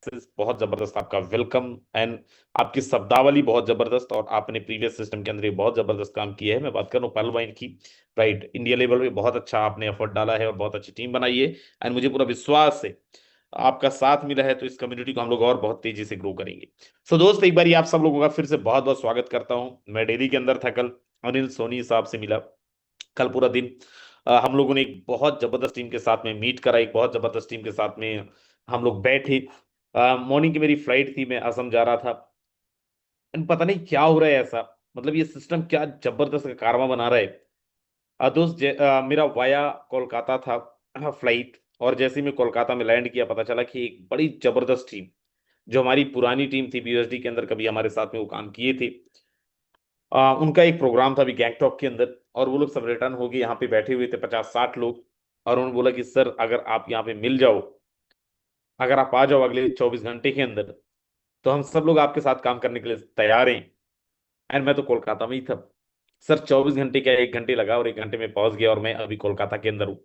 बहुत जबरदस्त आपका वेलकम एंड आपकी शब्दावली बहुत जबरदस्त और आपने प्रीवियस सिस्टम के अंदर ये बहुत जबरदस्त काम किया है। मैं बात कर रहा हूँ पहल वाइन की। राइट, इंडिया लेवल पे बहुत अच्छा आपने एफर्ट डाला है और बहुत अच्छी टीम बनाई है एंड मुझे पूरा विश्वास है आपका साथ मिला है तो इस कम्युनिटी को हम लोग और बहुत तेजी से ग्रो करेंगे। सो दोस्त, एक बार आप सब लोगों का फिर से बहुत बहुत स्वागत करता हूँ। मैं डेली के अंदर था कल, अनिल सोनी साहब से मिला कल पूरा दिन। हम लोगों ने एक बहुत जबरदस्त टीम के साथ में मीट करा, एक बहुत जबरदस्त टीम के साथ में हम लोग बैठे। मॉर्निंग की मेरी फ्लाइट थी, मैं असम जा रहा था। And पता नहीं क्या हो रहा है ऐसा, मतलब ये सिस्टम क्या जबरदस्त कारवा बना रहा है। दोस्त मेरा वाया कोलकाता था फ्लाइट, और जैसे ही मैं कोलकाता में लैंड किया पता चला कि एक बड़ी जबरदस्त टीम जो हमारी पुरानी टीम थी बीएसडी के अंदर, कभी हमारे साथ में वो काम किए थे। उनका एक प्रोग्राम था अभी गैंगटॉक के अंदर, और वो लोग सब रिटर्न हो गए, यहाँ पे बैठे हुए थे 50-60 लोग। और उन्होंने बोला कि सर अगर आप यहाँ पे मिल जाओ, अगर आप आ जाओ अगले 24 घंटे के अंदर, तो हम सब लोग आपके साथ काम करने के लिए तैयार हैं। एंड मैं तो कोलकाता में ही था। सर 24 घंटे क्या, 1 घंटे लगा और 1 घंटे में पहुंच गया और मैं अभी कोलकाता के अंदर हूँ।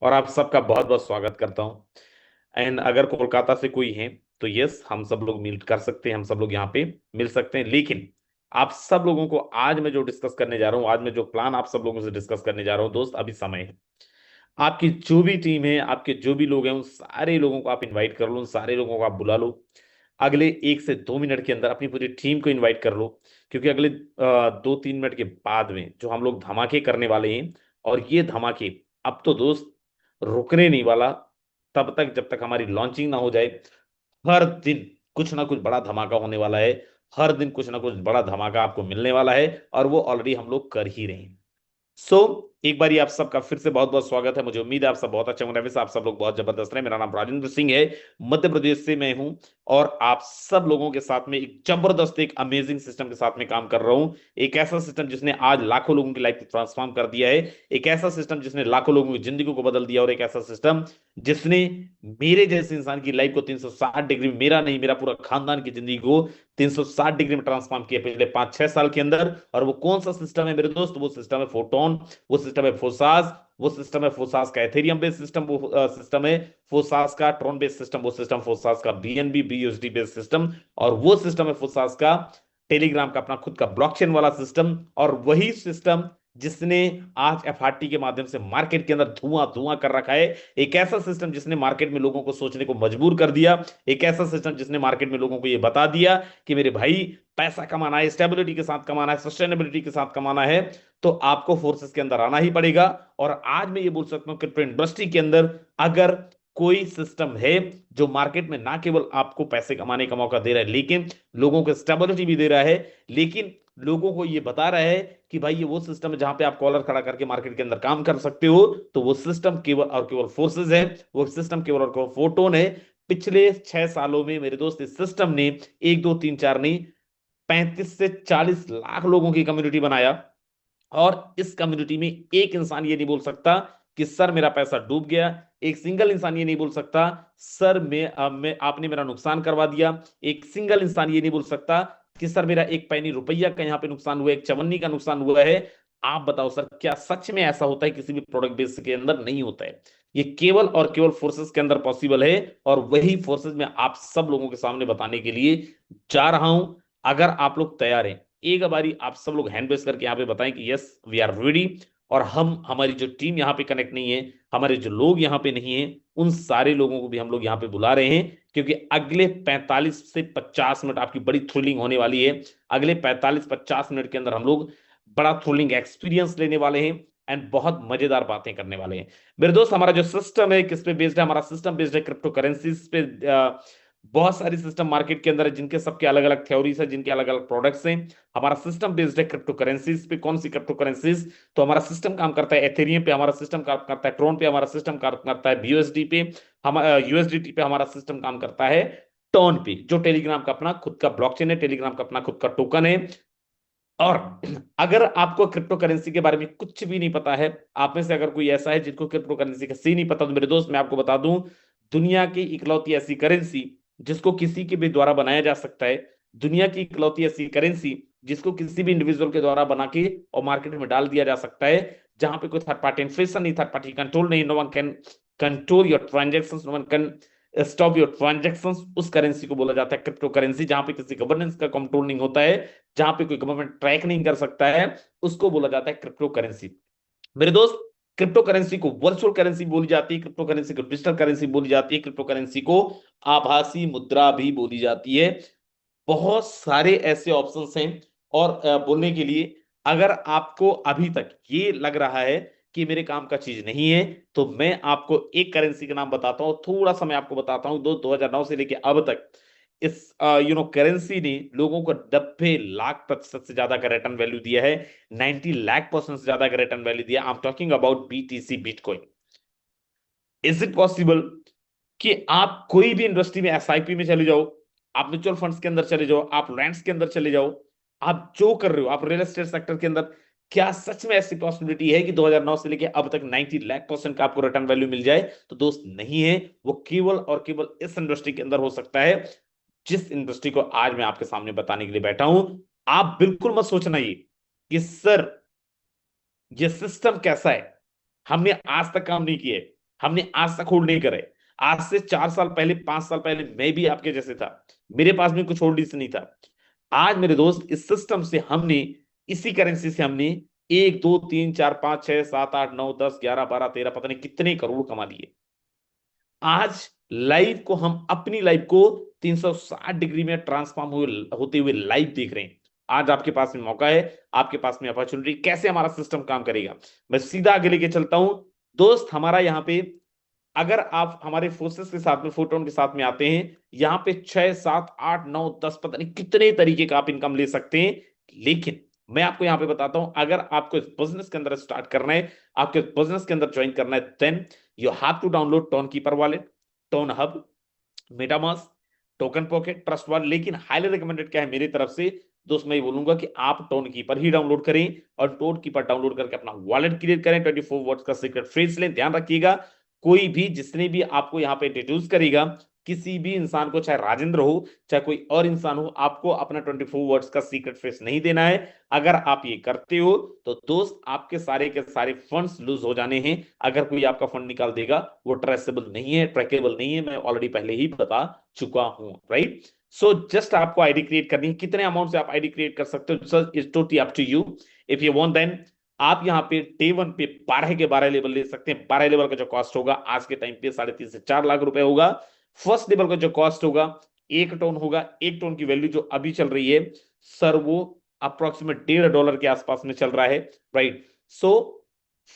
और आप सबका बहुत बहुत स्वागत करता हूँ। एंड अगर कोलकाता से कोई है तो यस, हम सब लोग मीट कर सकते हैं, हम सब लोग यहाँ पे मिल सकते हैं। लेकिन आप सब लोगों को आज मैं जो डिस्कस करने जा रहा हूँ, आज मैं जो प्लान आप सब लोगों से डिस्कस करने जा रहा हूँ दोस्त, अभी समय है। आपकी जो भी टीम है, आपके जो भी लोग हैं, उन सारे लोगों को आप इनवाइट कर लो, उन सारे लोगों को आप बुला लो। अगले 1 से 2 मिनट के अंदर अपनी पूरी टीम को इनवाइट कर लो, क्योंकि अगले 2-3 मिनट के बाद में जो हम लोग धमाके करने वाले हैं, और ये धमाके अब तो दोस्त रुकने नहीं वाला तब तक जब तक हमारी लॉन्चिंग ना हो जाए। हर दिन कुछ ना कुछ बड़ा धमाका होने वाला है, हर दिन कुछ ना कुछ बड़ा धमाका आपको मिलने वाला है, और वो ऑलरेडी हम लोग कर ही रहे हैं। सो एक बार आप सबका फिर से बहुत बहुत स्वागत है। मुझे उम्मीद है आप सब बहुत अच्छे होंगे, वैसे आप सब लोग बहुत जबरदस्त रहे। मेरा नाम राजेंद्र सिंह है, मध्य प्रदेश से मैं हूं, और आप सब लोगों के साथ में एक जबरदस्त, एक अमेजिंग सिस्टम के साथ में काम कर रहा हूं। एक ऐसा सिस्टम जिसने आज लाखों लोगों की लाइफ को ट्रांसफॉर्म कर दिया है, एक ऐसा सिस्टम जिसने लाखों लोगों की जिंदगी को बदल दिया, और एक ऐसा सिस्टम जिसने मेरे जैसे इंसान की लाइफ को 360 डिग्री, मेरा नहीं मेरा पूरा खानदान की जिंदगी को 360 डिग्री में ट्रांसफॉर्म किया पिछले 5-6 साल के अंदर। और वो कौन सा सिस्टम है मेरे दोस्त? वो सिस्टम है फोटोन, वो सिस्टम है फोसास, वो सिस्टम है फोसास का एथेरियम बेस्ड सिस्टम, वो सिस्टम है फोसास का ट्रॉन बेस्ड सिस्टम, वो सिस्टम फोसास का बीएनबी बीयूएसडी बेस्ड सिस्टम, और वो सिस्टम है फोसास का टेलीग्राम का अपना खुद का ब्लॉकचेन वाला सिस्टम। और वही सिस्टम जिसने आज एफआरटी के माध्यम से मार्केट के अंदर धुआं धुआं कर रखा है। एक ऐसा सिस्टम जिसने मार्केट में लोगों को सोचने को मजबूर कर दिया, एक ऐसा सिस्टम जिसने मार्केट में लोगों को यह बता दिया कि मेरे भाई, पैसा कमाना है, स्टेबिलिटी के साथ कमाना है, सस्टेनेबिलिटी के साथ कमाना है, तो आपको फोर्सेस के अंदर आना ही पड़ेगा। और आज मैं ये बोल सकता हूं क्रिप्टो इंडस्ट्री के अंदर अगर कोई सिस्टम है जो मार्केट में ना केवल आपको पैसे कमाने का मौका दे रहा है, लेकिन लोगों को स्टेबिलिटी भी दे रहा है, लेकिन लोगों को ये बता रहा है कि भाई ये वो सिस्टम है जहां पे आप कॉलर खड़ा करके मार्केट के अंदर काम कर सकते हो, तो वो सिस्टम केवल और केवल फोर्सेस है, वो सिस्टम केवल और केवल फोटोन है। पिछले 6 सालों में मेरे दोस्त इस सिस्टम ने 1 2 3 4 नहीं, 35 से 40 लाख लोगों की कम्युनिटी बनाया। और इस कम्युनिटी में एक इंसान ये नहीं बोल सकता कि सर मेरा पैसा डूब गया, एक सिंगल इंसान ये नहीं बोल सकता सर मैं आपने मेरा नुकसान करवा दिया, एक सिंगल इंसान ये नहीं बोल सकता कि सर मेरा एक पैनी रुपया का यहाँ पे नुकसान हुआ है, एक चवन्नी का नुकसान हुआ है। आप बताओ सर, क्या सच में ऐसा होता है? किसी भी प्रोडक्ट बेस के अंदर नहीं होता है। ये केवल और केवल फोर्सेस के अंदर पॉसिबल है, और वही फोर्सेस मैं आप सब लोगों के सामने बताने के लिए जा रहा हूं। अगर आप लोग तैयार हैं, एक बारी आप सब लोग हैंड रेस करके यहाँ पे बताएं कि यस वी आर रेडी। और हम, हमारी जो टीम यहाँ पे कनेक्ट नहीं है, हमारे जो लोग यहाँ पे नहीं है, उन सारे लोगों को भी हम लोग यहाँ पे बुला रहे हैं, क्योंकि अगले 45 से 50 मिनट आपकी बड़ी थ्रिलिंग होने वाली है। अगले 45-50 मिनट के अंदर हम लोग बड़ा थ्रिलिंग एक्सपीरियंस लेने वाले हैं एंड बहुत मजेदार बातें करने वाले हैं। मेरे दोस्त, हमारा जो सिस्टम है किस पे बेस्ड है? हमारा सिस्टम बेस्ड है क्रिप्टो करेंसीज पे। बहुत सारी सिस्टम मार्केट के अंदर है जिनके सबके अलग अलग थ्योरीज है, जिनके अलग अलग प्रोडक्ट्स हैं। हमारा सिस्टम बेस्ड है क्रिप्टो करेंसीज पे। कौन सी क्रिप्टो करेंसीज? तो हमारा सिस्टम काम करता है एथेरियम पे, हमारा सिस्टम काम करता है ट्रोन पे, हमारा सिस्टम काम करता है बीयूएसडी पे, हम यूएसडीटी पे हमारा सिस्टम काम करता है टर्न पे, जो टेलीग्राम का अपना खुद का ब्लॉकचेन है, टेलीग्राम का अपना खुद का टोकन है। और अगर आपको क्रिप्टो करेंसी के बारे में कुछ भी नहीं पता है, आप में से अगर कोई ऐसा है जिनको क्रिप्टो करेंसी का सी नहीं पता, तो मेरे दोस्त मैं आपको बता दूं, दुनिया की इकलौती ऐसी करेंसी जिसको किसी के भी द्वारा बनाया जा सकता है, दुनिया की इकलौती ऐसी करेंसी जिसको किसी भी इंडिविजुअल के द्वारा बना के और मार्केट में डाल दिया जा सकता है, जहां पे कोई थर्ड पार्टी इन्फ्लेशन नहीं, थर्ड पार्टी कंट्रोल नहीं, no one can control your transaction, no one can stop your transactions, उस करेंसी को बोला जाता है क्रिप्टो करेंसी। जहां पे किसी गवर्नेंस का कंट्रोल नहीं होता है, जहां पे कोई गवर्नमेंट ट्रैक नहीं कर सकता है, उसको बोला जाता है क्रिप्टो करेंसी। मेरे दोस्त, क्रिप्टो करेंसी को वर्चुअल करेंसी बोली जाती है, क्रिप्टो करेंसी को डिजिटल करेंसी बोली जाती है, क्रिप्टो करेंसी को आभासी मुद्रा भी बोली जाती है। बहुत सारे ऐसे ऑप्शंस हैं। और बोलने के लिए, अगर आपको अभी तक ये लग रहा है कि मेरे काम का चीज नहीं है, तो मैं आपको एक करेंसी का नाम बताता हूँ, थोड़ा सा मैं आपको बताता हूँ। 2009 से लेके अब तक इस करेंसी ने लोगों को 90 लाख प्रतिशत से ज्यादा का रिटर्न वैल्यू दिया है, 90 लाख% से ज्यादा का रिटर्न वैल्यू दिया। I am talking about BTC, bitcoin. Is it possible कि आप कोई भी इंडस्ट्री में, एसआईपी में चले जाओ, आप म्यूचुअल फंड्स के अंदर चले जाओ, आप लैंड्स के अंदर चले जाओ, आप जो कर रहे हो, आप रियल एस्टेट सेक्टर के अंदर, क्या सच में ऐसी पॉसिबिलिटी है कि 2009 से लेके अब तक 90 लाख% का आपको रिटर्न वैल्यू मिल जाए? तो दोस्त, नहीं है। वो केवल और केवल इस इंडस्ट्री के अंदर हो सकता है, जिस इंडस्ट्री को आज मैं आपके सामने बताने के लिए बैठा हूं। आप बिल्कुल मत सोचना ये कि सर ये सिस्टम कैसा है, हमने आज तक काम नहीं किए, हमने आज तक होल्ड नहीं करे। आज से 4 साल पहले, 5 साल पहले मैं भी आपके जैसे था, मेरे पास भी कुछ होल्डिंग्स नहीं था। आज मेरे दोस्त, इस सिस्टम से हमने, इसी करेंसी से हमने 1 2 3 4 5 6 7 8 9 10 11 12 13 पता नहीं कितने करोड़ कमा लिए। आज लाइफ को, हम अपनी लाइफ को 360 डिग्री में ट्रांसफॉर्म हुए होते हुए लाइव देख रहे हैं। आज आपके पास में मौका है, आपके पास में अपॉर्चुनिटी। कैसे हमारा सिस्टम काम करेगा, मैं सीधा आगे लेके चलता हूं। दोस्त, हमारा यहाँ पे, अगर आप हमारे फोर्सेस के साथ में, फोटोन के साथ में आते हैं, यहाँ पे 6 7 8 9 10 पता नहीं कितने तरीके का आप इनकम ले सकते हैं। लेकिन मैं आपको यहाँ पे बताता हूं, अगर आपको इस बिजनेस के अंदर स्टार्ट करना है, आपके बिजनेस के अंदर ज्वाइन करना है, then you have to download Tonkeeper wallet, Tonhub, MetaMask, TokenPocket, Trust Wallet. लेकिन हाईली रिकमेंडेड क्या है मेरी तरफ से दोस्त, मैं ये बोलूंगा कि आप टोन कीपर ही डाउनलोड करें, और टोन कीपर डाउनलोड करके अपना वॉलेट क्रिएट करें। 24 वर्ड्स का सीक्रेट फ्रेज लें। ध्यान रखिएगा, कोई भी, जिसने भी आपको यहाँ पे इंट्रोड्यूस करेगा, किसी भी इंसान को, चाहे राजेंद्र हो, चाहे कोई और इंसान हो, आपको अपना 24 वर्ड्स का सीक्रेट फ्रेज नहीं देना है। अगर आप ये करते हो, तो दोस्त, आपके सारे के सारे फंड्स लूज हो जाने हैं। अगर कोई आपका फंड निकाल देगा, वो ट्रेसेबल नहीं है, ट्रैकेबल नहीं है, मैं ऑलरेडी पहले ही बता चुका हूं, राइट? सो जस्ट आपको आईडी क्रिएट करनी है। कितने अमाउंट से आप आईडी क्रिएट कर सकते हो, sir, is totally up to you. If you want, then आप यहाँ पे डे 1 पे 12 के 12 लेवल ले सकते हैं। 12 लेवल का जो कॉस्ट होगा आज के टाइम पे 3.5 से 4 लाख रुपए होगा। फर्स्ट लेवल का जो कॉस्ट होगा, 1 टोन होगा। 1 टोन की वैल्यू जो अभी चल रही है, सर, वो अप्रोक्सीमेट $1.5 के आसपास में चल रहा है, राइट? सो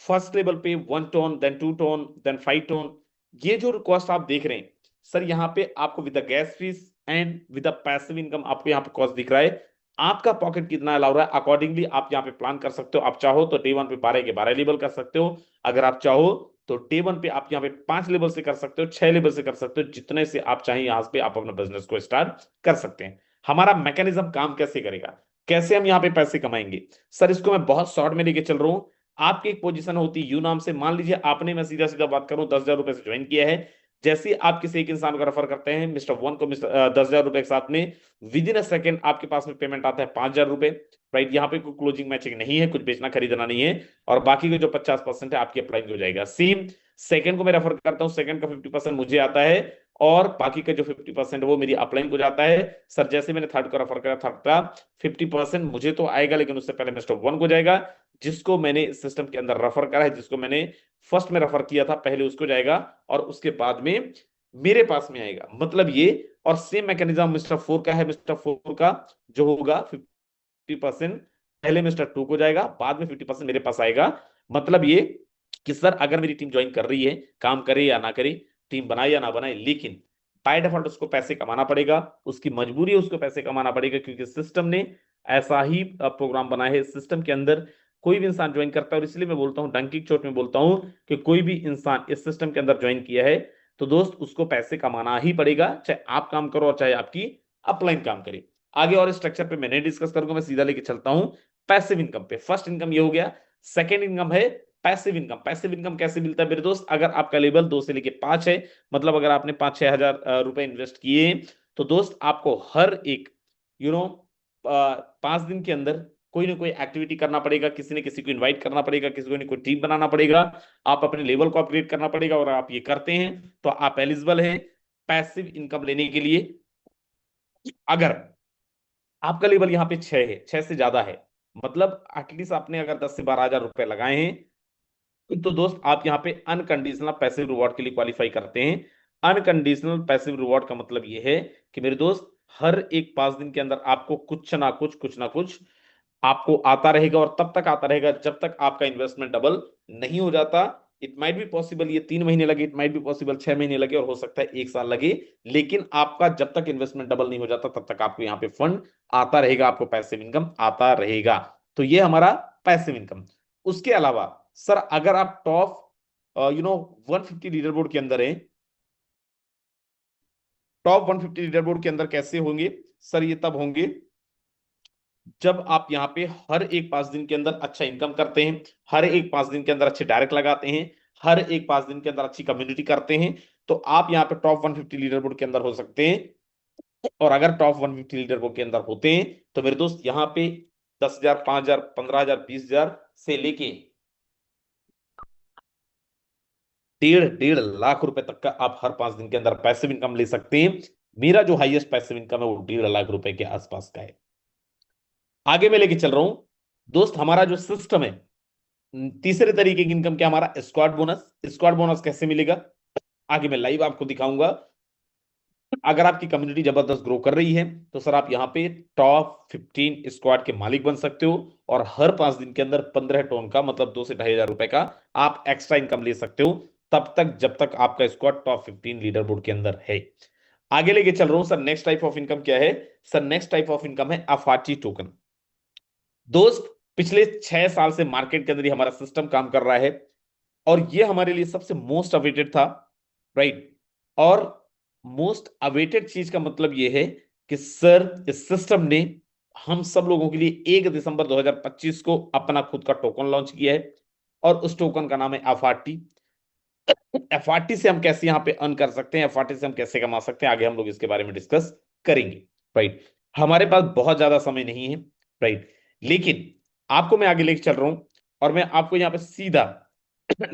फर्स्ट लेवल पे 1 TON, then 2 TON, then 5 TON. ये जो कॉस्ट आप देख रहे हैं, सर, यहाँ पे आपको with the gas fees and with the passive income आपको यहाँ पे कॉस्ट दिख रहा है। आपका पॉकेट कितना अलाउ रहा है, अकॉर्डिंगली आप यहाँ पे प्लान कर सकते हो। आप चाहो तो डे 1 पे 12 के 12 लेवल कर सकते हो। अगर आप चाहो तो डे 1 पे आप यहाँ पे 5 लेवल से कर सकते हो, 6 लेवल से कर सकते हो, जितने से आप चाहें यहाँ पे आप अपना बिजनेस को स्टार्ट कर सकते हैं। हमारा मैकेनिज्म काम कैसे करेगा, कैसे हम यहाँ पे पैसे कमाएंगे, सर, इसको मैं बहुत शॉर्ट में लेके चल रहा हूँ। आपकी एक पोजीशन होती है यू नाम से। मान लीजिए आपने, मैं सीधा सीधा बात करूं, 10,000 रुपए से ज्वाइन किया है। जैसे आप किसी एक इंसान को रेफर करते हैं, मिस्टर वन को, मिस्टर 10,000 रुपए के साथ में, विद इन अ सेकेंड आपके पास में पेमेंट आता है 5,000 रुपए, राइट? यहाँ पे कोई क्लोजिंग मैचिंग नहीं है, कुछ बेचना खरीदना नहीं है। और बाकी का जो 50% है आपकी अप्लाई हो जाएगा। सेम सेकंड को मैं रेफर करता हूँ, सेकंड का 50% मुझे आता है, और बाकी का जो 50% वो मेरी अपलाइन को जाता है। सर, जैसे मैंने थर्ड को रेफर करा, थर्ड का 50% मुझे तो आएगा, लेकिन उससे पहले मिस्टर वन को जाएगा, जिसको मैंने इस सिस्टम के अंदर रेफर करा है, जिसको मैंने फर्स्ट में रेफर किया था, पहले उसको जाएगा, और उसके बाद में मेरे पास में आएगा, मतलब ये। और सेम मैकेनिज्म मिस्टर फोर का है। मिस्टर फोर का जो होगा 50% पहले मिस्टर टू को जाएगा, बाद में 50% मेरे पास आएगा। मतलब ये कि सर, अगर मेरी टीम ज्वाइन कर रही है, काम करे या ना करे, टीम बनाए या ना बनाए, लेकिन बाय डिफॉल्ट उसको पैसे कमाना पड़ेगा। उसकी मजबूरी है, उसको पैसे कमाना पड़ेगा, क्योंकि सिस्टम ने ऐसा ही प्रोग्राम बनाया है। सिस्टम के अंदर कोई भी इंसान ज्वाइन करता है, और इसलिए मैं बोलता हूँ, डंकी चोट में बोलता हूँ, कि कोई भी इंसान इस सिस्टम के अंदर ज्वाइन किया है, तो दोस्त, उसको पैसे कमाना ही पड़ेगा, चाहे आप काम करो और चाहे आपकी अपलाइन काम करे। आगे और स्ट्रक्चर पे मैं नहीं डिस्कस करूंगा, मैं सीधा लेके चलता हूं पैसिव इनकम पे। फर्स्ट इनकम ये हो गया। सेकंड इनकम है पैसिव इनकम। पैसिव इनकम कैसे मिलता है मेरे दोस्त, अगर आपका लेवल 2 से लेके 5 है, मतलब अगर आपने 5-6 हजार रुपए इन्वेस्ट किए, तो दोस्त, आपको हर एक, यू नो 5 दिन के अंदर कोई ना कोई एक्टिविटी करना पड़ेगा, किसी ने किसी को इनवाइट करना पड़ेगा, किसी को कोई टीम बनाना पड़ेगा, आप अपने लेवल को अपग्रेड करना पड़ेगा। और आप ये करते हैं तो आप एलिजिबल हैं पैसिव इनकम लेने के लिए अगर आपका लेवल यहाँ पे 6 है, 6 से ज्यादा है, मतलब एटलीस्ट आपने अगर 10 से 12 हजार रुपए लगाए हैं, तो दोस्त आप यहाँ पे अनकंडीशनल पैसिव रिवॉर्ड के लिए क्वालिफाई करते हैं। अनकंडीशनल पैसिव रिवॉर्ड का मतलब ये है कि मेरे दोस्त हर एक 5 दिन के अंदर आपको कुछ ना कुछ आपको आता रहेगा, और तब तक आता रहेगा जब तक आपका इन्वेस्टमेंट डबल नहीं हो जाता। इट माइट बी पॉसिबल ये 3 महीने लगे, इट माइट बी पॉसिबल 6 महीने लगे, और हो सकता है 1 साल लगे, लेकिन आपका जब तक इन्वेस्टमेंट डबल नहीं हो जाता तब तक आपको यहाँ पे फंड आता रहेगा, आपको पैसिव इनकम आता रहेगा। तो ये हमारा पैसिव इनकम। उसके अलावा सर अगर आप टॉप 150 लीडर बोर्ड के अंदर है, टॉप 150 लीडर बोर्ड के अंदर कैसे होंगे सर? ये तब होंगे जब आप यहाँ पे हर एक 5 दिन के अंदर अच्छा इनकम करते हैं, हर एक 5 दिन के अंदर अच्छे डायरेक्ट लगाते हैं, हर एक 5 दिन के अंदर अच्छी कम्युनिटी करते हैं, तो आप यहाँ पे टॉप 150 लीडर बोर्ड के अंदर हो सकते हैं। और अगर टॉप 150 लीडर बोर्ड के अंदर होते हैं तो मेरे दोस्त यहाँ पे 10 हजार, 5 हजार, 15 हजार, 20 हजार से लेके 1.5 लाख रुपए तक का आप हर 5 दिन के अंदर पैसिव इनकम ले सकते हैं। मेरा जो हाईएस्ट पैसिव इनकम है वो 1.5 लाख रुपए के आसपास का है। आगे मैं लेके चल रहा हूं दोस्त, हमारा जो सिस्टम है, तीसरे तरीके की इनकम क्या, हमारा स्क्वाड बोनस। स्क्वाड बोनस कैसे मिलेगा आगे मैं लाइव आपको दिखाऊंगा। अगर आपकी कम्युनिटी जबरदस्त ग्रो कर रही है तो सर आप यहाँ पे टॉप 15 स्क्वाड के मालिक बन सकते हो, और हर 5 दिन के अंदर 15 टोन का, मतलब 2 से 2.5 हजार रुपए का आप एक्स्ट्रा इनकम ले सकते हो, तब तक जब तक आपका स्क्वाड टॉप 15 लीडर बोर्ड के अंदर है। आगे लेके चल रहा हूं sir, next type of income क्या है? Sir next type of income है अफाची टोकन। दोस्त पिछले 6 साल से मार्केट के अंदर ही हमारा सिस्टम काम कर रहा है, और ये हमारे लिए सबसे मोस्ट अवेटेड था, राइट। और मोस्ट अवेटेड चीज का मतलब ये है कि सर इस सिस्टम ने हम सब लोगों के लिए 1 दिसंबर 2025 को अपना खुद का टोकन लॉन्च किया है, और उस टोकन का नाम है एफआरटी। एफआरटी से हम कैसे यहाँ पे अर्न कर सकते हैं, एफआरटी से हम कैसे कमा सकते हैं, आगे हम लोग इसके बारे में डिस्कस करेंगे, राइट। हमारे पास बहुत ज्यादा समय नहीं है, राइट, लेकिन आपको मैं आगे लेके चल रहा हूं, और मैं आपको यहाँ पे सीधा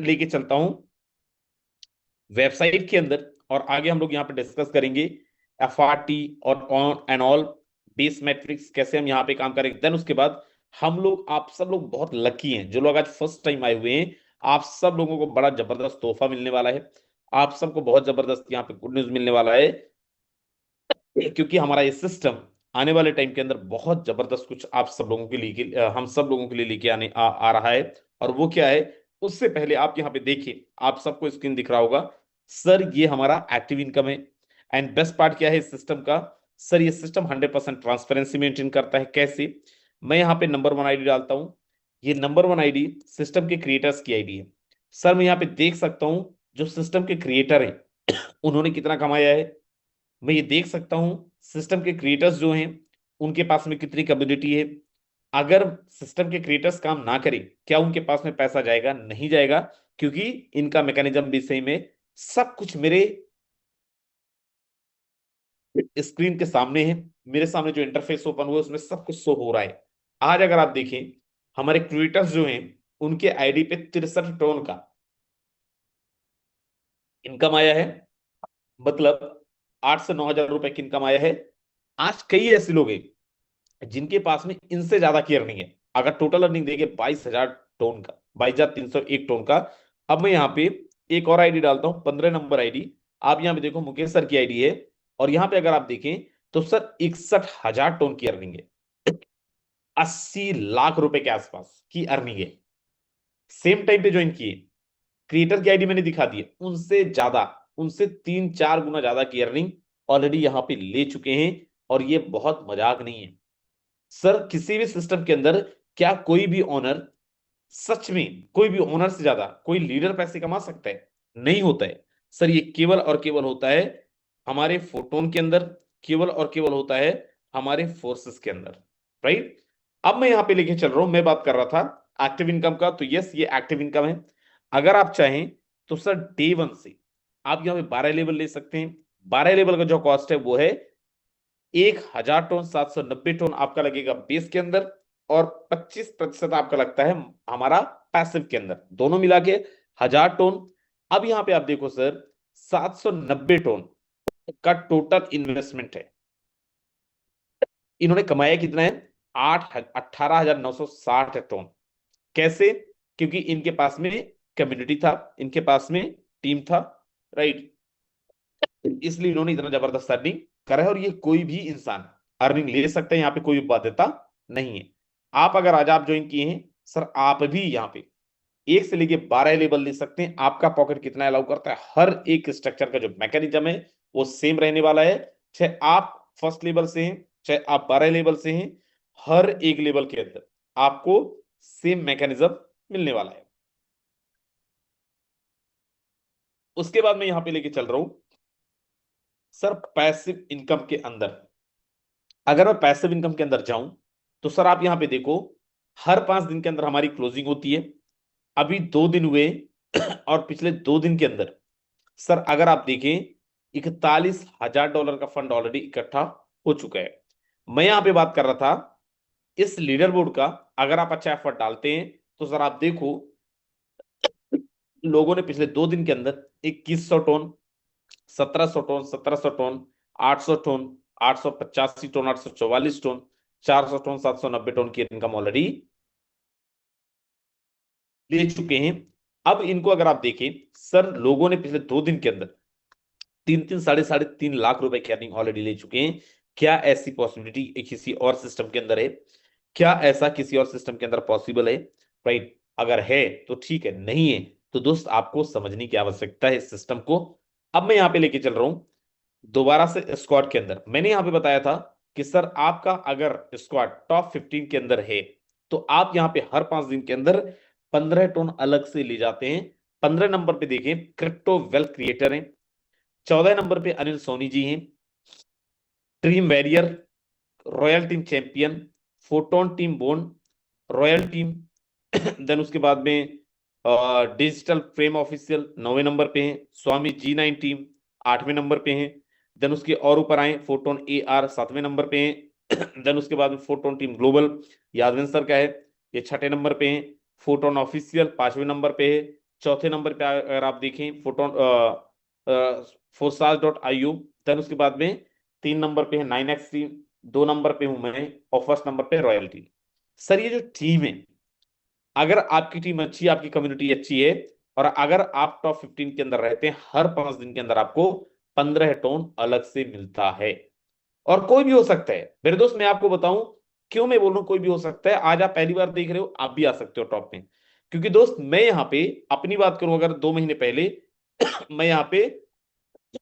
लेके चलता हूं वेबसाइट के अंदर, और आगे हम लोग यहाँ पे डिस्कस करेंगे एफआरटी और on and all base matrix कैसे हम यहाँ पे काम करेंगे। देन उसके बाद हम लोग, आप सब लोग बहुत लकी हैं जो लोग आज फर्स्ट टाइम आए हुए हैं, आप सब लोगों को बड़ा जबरदस्त तोहफा मिलने वाला है, आप सबको बहुत जबरदस्त यहाँ पे गुड न्यूज मिलने वाला है, क्योंकि हमारा ये सिस्टम आने वाले टाइम के अंदर बहुत जबरदस्त कुछ आप सब लोगों के लिए हम सब लोगों के लिए लेके आ रहा है। और वो क्या है, उससे पहले आप यहाँ पे देखिए, आप सबको स्क्रीन दिख रहा होगा सर, ये हमारा एक्टिव इनकम है। एंड बेस्ट पार्ट क्या है इस सिस्टम का, सर ये सिस्टम 100% ट्रांसपेरेंसी मेंटेन करता है। कैसे? मैं यहाँ पे नंबर 1 आईडी डालता हूँ, ये नंबर 1 आईडी सिस्टम के क्रिएटर्स की आईडी है। सर मैं यहाँ पे देख सकता हूँ जो सिस्टम के क्रिएटर हैं उन्होंने कितना कमाया है, मैं ये देख सकता हूं सिस्टम के क्रिएटर्स जो हैं उनके पास में कितनी कम्युनिटी है। अगर सिस्टम के क्रिएटर्स काम ना करें, क्या उनके पास में पैसा जाएगा? नहीं जाएगा, क्योंकि इनका मैकेनिज्म भी सही में सब कुछ मेरे स्क्रीन के सामने है। मेरे सामने जो इंटरफेस ओपन हुआ है उसमें सब कुछ शो हो रहा है। आज अगर आप देखें हमारे क्रिएटर्स जो हैं उनके आईडी पे 63 टोन का इनकम आया है, मतलब 8 से 9 हजार रुपए की इनकम आया है। आज कई ऐसे लोग हैं जिनके पास में इनसे ज्यादा की अर्निंग है। अगर टोटल अर्निंग देंगे 22 हजार टोन का, 22,301 टोन का। अब मैं यहाँ पे एक और आईडी डालता हूँ, 15 नंबर आईडी। आप यहाँ पे देखो मुकेश सर की आईडी है, और यहाँ पे अगर आप देखें तो सर 61 हजार टोन की अर्निंग है, 80 लाख रुपए के आसपास की अर्निंग है। सेम टाइम पे ज्वाइन किए क्रिएटर की आईडी मैंने दिखा दी है, उनसे ज्यादा, उनसे 3-4 गुना ज्यादा की अर्निंग ऑलरेडी यहाँ पे ले चुके हैं। और ये बहुत मजाक नहीं है सर, किसी भी सिस्टम के अंदर क्या कोई भी ओनर, सच में कोई भी ओनर से ज्यादा कोई लीडर पैसे कमा सकता है? नहीं होता है सर, ये केवल और केवल होता है हमारे फोटोन के अंदर, केवल और केवल होता है हमारे फोर्सेस के अंदर, राइट। अब मैं यहां पे लेके चल रहा हूं, मैं बात कर रहा था एक्टिव इनकम का, तो यस ये एक्टिव इनकम है। अगर आप चाहें तो सर डे 1 से आप यहाँ पे 12 लेवल ले सकते हैं। 12 लेवल का जो कॉस्ट है वो है 1,000 टोन, 790 टोन आपका लगेगा बेस के अंदर, और 25% आपका लगता है हमारा पैसिव के अंदर, दोनों मिला के 1,000 टोन। अब यहां पे आप देखो सर 790 टोन का टोटल इन्वेस्टमेंट है, इन्होंने कमाया कितना है? 18,960 टन। कैसे? क्योंकि इनके पास में कम्युनिटी था, इनके पास में टीम था, राइट। इसलिए इन्होंने इतना जबरदस्त अर्निंग करा है, और ये कोई भी इंसान अर्निंग ले सकते हैं, यहाँ पे कोई बाध्यता नहीं है। आप अगर आज आप ज्वाइन किए हैं सर, आप भी यहाँ पे 1 से लेके 12 लेवल ले सकते हैं। आपका पॉकेट कितना अलाउ करता है, हर एक स्ट्रक्चर का जो मैकेनिज्म है वो सेम रहने वाला है। चाहे आप फर्स्ट लेवल से हैं, चाहे आप 12 लेवल से हैं, हर एक लेवल के अंदर आपको सेम मैकेनिज्म मिलने वाला है। उसके बाद मैं यहां पे लेके चल रहा हूं सर पैसिव इनकम के अंदर। अगर मैं पैसिव इनकम के अंदर जाऊं तो सर आप यहां पे देखो, हर 5 दिन के अंदर हमारी क्लोजिंग होती है। अभी 2 दिन हुए और पिछले 2 दिन के अंदर सर अगर आप देखें, $41,000 का फंड ऑलरेडी इकट्ठा हो चुका है। मैं यहां पे बात कर रहा था इस लीडर बोर्ड का। अगर आप अच्छा एफर्ट डालते हैं तो सर आप देखो, लोगों ने पिछले 2 दिन के अंदर 2100 TON, 1700 TON, 1700 TON, 800 TON, 885 TON, 844 TON, 400 TON, 790 TON की इनकम ऑलरेडी ले चुके हैं। अब इनको अगर आप देखें सर, लोगों ने पिछले 2 दिन के अंदर 3-3, साढ़े 3.5 लाख रुपए की अर्निंग ऑलरेडी ले चुके हैं। क्या ऐसी पॉसिबिलिटी किसी और सिस्टम के अंदर है? क्या ऐसा किसी और सिस्टम के अंदर पॉसिबल है? राइट, अगर है तो ठीक है, नहीं है तो दोस्त आपको समझने की आवश्यकता है इस सिस्टम को। अब मैं यहां पे लेके चल रहा हूं दोबारा से स्क्वाड के अंदर। मैंने यहां पे बताया था कि सर आपका अगर स्क्वाड टॉप 15 के अंदर है तो आप यहां पे हर 5 दिन के अंदर 15 टन अलग से ले जाते हैं। 15 नंबर पे देखें, क्रिप्टो वेल्थ क्रिएटर हैं। 14 नंबर पे अनिल सोनी जी हैं। Team warrior, royal team champion, photon team bone, royal team then उसके बाद में डिजिटल फ्रेम ऑफिशियल 9वें नंबर पे हैं। स्वामी G9 टीम 8वें नंबर पे हैं। देन उसके और ऊपर आए फोटोन AR 7वें नंबर पे हैं। देन उसके बाद में photon team global Yadvendra sir का है, ये 6ठे नंबर पे हैं। फोटोन ऑफिशियल 5वें नंबर पे है। चौथे नंबर पे अगर आप देखें फोटोन फोसास.io। देन उसके बाद में 3 नंबर पे है 9X टीम, 2 नंबर पे हूं मैं, और फर्स्ट नंबर पे रॉयल टीम। सर ये जो टीम है, अगर आपकी टीम अच्छी है, आपकी कम्युनिटी अच्छी है, और अगर आप टॉप 15 के अंदर रहते हैं, हर 5 दिन के अंदर आपको 15 टन अलग से मिलता है। और कोई भी हो सकता है मेरे दोस्त, मैं आपको बताऊं क्यों मैं बोल रहा हूं कोई भी हो सकता है। आज आप पहली बार देख रहे हो, आप भी आ सकते हो टॉप में। क्योंकि दोस्त मैं यहाँ पे अपनी बात करूं, अगर 2 महीने पहले मैं यहाँ पे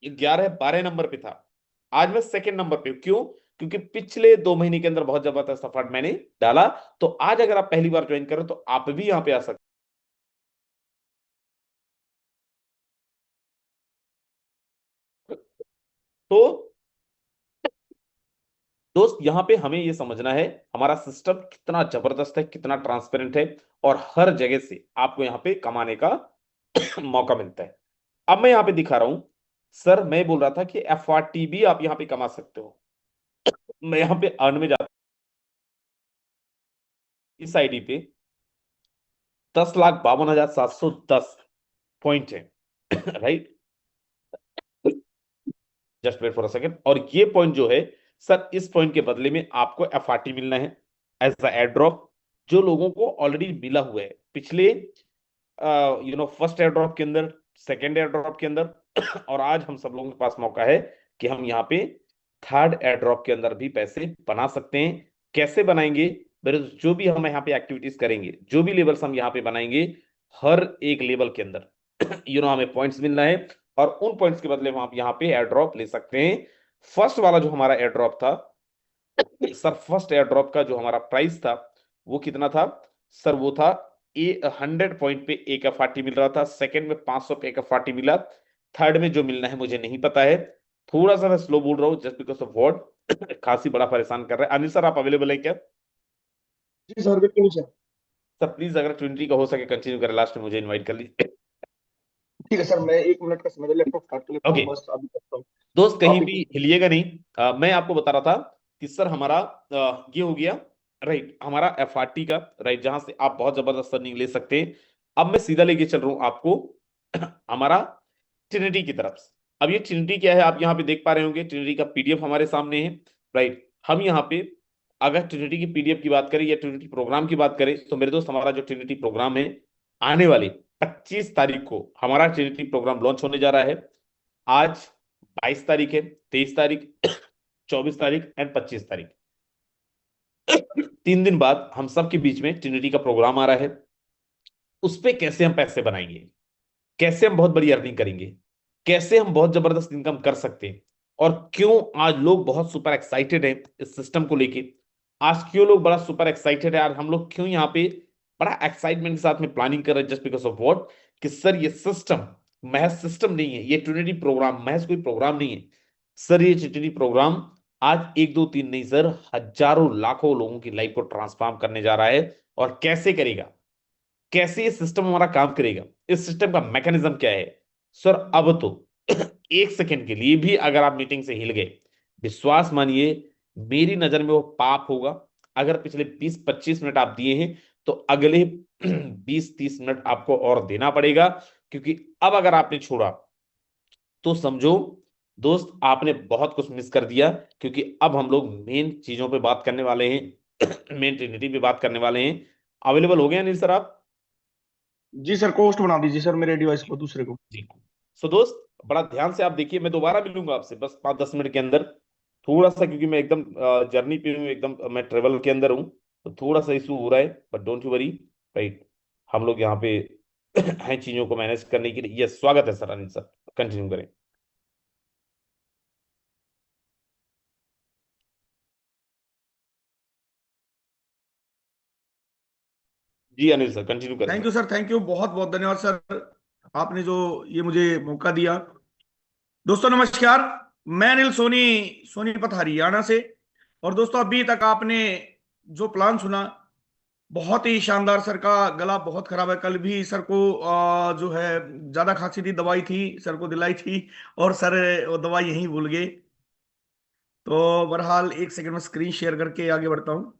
11-12 नंबर पे था, आज मैं सेकंड नंबर पे हूं। क्यों? क्योंकि पिछले 2 महीने के अंदर बहुत जबरदस्त एफर्ट मैंने डाला। तो आज अगर आप पहली बार ज्वाइन करो तो आप भी यहाँ पे आ सकते हो। तो दोस्त यहाँ पे हमें ये समझना है हमारा सिस्टम कितना जबरदस्त है, कितना ट्रांसपेरेंट है, और हर जगह से आपको यहाँ पे कमाने का मौका मिलता है। अब मैं यहाँ पे दिखा रहा हूं सर, मैं बोल रहा था कि FRT भी आप यहाँ पे कमा सकते हो। मैं यहाँ पे अर्न में जाता हूं, इस आईडी पे 10,52,710 पॉइंट है। Right, just wait for a second. और ये पॉइंट जो है सर, इस पॉइंट के बदले में आपको FRT मिलना है एज अ एयर ड्रॉप, जो लोगों को ऑलरेडी मिला हुआ है पिछले फर्स्ट एयर ड्रॉप के अंदर, सेकेंड एयर ड्रॉप के अंदर। और आज हम सब लोगों के पास मौका है कि हम यहाँ पे थर्ड एयर ड्रॉप के अंदर भी पैसे बना सकते हैं। कैसे बनाएंगे? मेरे दोस्त, जो भी हम यहाँ पे एक्टिविटीज करेंगे, जो भी लेवल्स हम यहाँ पे बनाएंगे, हर एक लेवल के अंदर हमें पॉइंट्स मिलना है, और उन पॉइंट्स के बदले में आप यहाँ पे एयर ड्रॉप ले सकते हैं। फर्स्ट वाला जो हमारा एयर ड्रॉप था सर, फर्स्ट एयर ड्रॉप का जो हमारा प्राइस था वो कितना था सर? वो था 100 पॉइंट पे एक FRT मिल रहा था। सेकंड में 500 पे एक FRT मिला। थर्ड में जो मिलना है मुझे नहीं पता है। थोड़ा सा मैं स्लो बोल रहा हूँ जस्ट बिकॉज ऑफ वर्ड खांसी बड़ा परेशान कर रहा है। अनिल सर आप अवेलेबल है क्या? जी सर, बिल्कुल सर। सर प्लीज अगर 20 का हो सके कंटिन्यू करें, लास्ट में मुझे इनवाइट कर लीजिए। ठीक है सर, मैं 1 मिनट का समय लैपटॉप स्टार्ट कर लेता ओके हूँ, बस अभी करता हूँ। दोस्त, आप कहीं ही भी पूछिए। हिलिएगा नहीं। मैं आपको बता रहा था कि सर हमारा ये हो गया, राइट, हमारा FRT का, राइट, जहां से आप बहुत जबरदस्त अर्निंग ले सकते हैं। अब मैं सीधा लेके चल रहा हूं आपको हमारा ट्रिनिटी की तरफ से। अब ये ट्रिनिटी क्या है, आप यहाँ पे देख पा रहे होंगे, ट्रिनिटी का पीडीएफ हमारे सामने है, राइट। हम यहाँ पे अगर ट्रिनिटी की पीडीएफ की बात करें या ट्रिनिटी प्रोग्राम की बात करें, तो मेरे दोस्त हमारा जो ट्रिनिटी प्रोग्राम है, आने वाली 25 तारीख को हमारा ट्रिनिटी प्रोग्राम लॉन्च होने जा रहा है। आज 22 तारीख है, 23 तारीख 24 तारीख एंड 25 तारीख, 3 दिन बाद हम सबके बीच में ट्रिनिटी का प्रोग्राम आ रहा है। उस पे कैसे हम पैसे बनाएंगे, कैसे हम बहुत बड़ी अर्निंग करेंगे, कैसे हम बहुत जबरदस्त इनकम कर सकते हैं, और क्यों आज लोग बहुत सुपर एक्साइटेड हैं इस सिस्टम को लेके। आज क्यों लोग बड़ा सुपर एक्साइटेड है, आज हम लोग क्यों यहाँ पे बड़ा एक्साइटमेंट के साथ में प्लानिंग कर रहे हैं, जस्ट बिकॉज ऑफ व्हाट, कि सर ये सिस्टम महज सिस्टम नहीं है, ये ट्रिनिटी प्रोग्राम महज कोई प्रोग्राम नहीं है सर, ये ट्रिनिटी प्रोग्राम आज एक दो तीन नहीं सर, हजारों लाखों लोगों की लाइफ को ट्रांसफॉर्म करने जा रहा है। और कैसे करेगा, कैसे ये सिस्टम हमारा काम करेगा, इस सिस्टम का मैकेनिज्म क्या है सर, अब तो एक सेकंड के लिए भी अगर आप मीटिंग से हिल गए, विश्वास मानिए मेरी नजर में वो पाप होगा। अगर पिछले 20-25 मिनट आप दिए हैं, तो अगले 20-30 मिनट आपको और देना पड़ेगा, क्योंकि अब अगर आपने छोड़ा तो समझो दोस्त आपने बहुत कुछ मिस कर दिया। क्योंकि अब हम लोग मेन चीजों पे बात करने वाले हैं, मेन ट्रिनिटी पे बात करने वाले हैं। अवेलेबल हो गए अनिल सर आप? जी सर, कोस्ट बना दीजिए सर मेरे डिवाइस को, दूसरे को। जी। सो दोस्त बड़ा ध्यान से आप देखिए, मैं दोबारा मिलूंगा आपसे बस 5-10 मिनट के अंदर। थोड़ा सा क्योंकि मैं एकदम जर्नी पे हूँ, एकदम मैं ट्रेवल के अंदर हूँ, तो थोड़ा सा इशू हो रहा है, but don't you worry, right. हम लोग यहाँ पे हैं चीजों को मैनेज करने के लिए। यस, स्वागत है सर, अनिल सर, कंटिन्यू करें। जी अनिल सर, कंटिन्यू करें thank sir. You sir, thank you, बहुत बहुत धन्यवाद सर, आपने जो ये मुझे मौका दिया। दोस्तों नमस्कार, मैं अनिल सोनी, सोनीपत हरियाणा से। और दोस्तों अभी तक आपने जो प्लान सुना, बहुत ही शानदार। सर का गला बहुत खराब है, कल भी सर को जो है ज्यादा खांसी थी, दवाई थी सर को दिलाई थी, और सर वो दवाई यहीं भूल गए। तो बहरहाल एक सेकंड में स्क्रीन शेयर करके आगे बढ़ता हूं।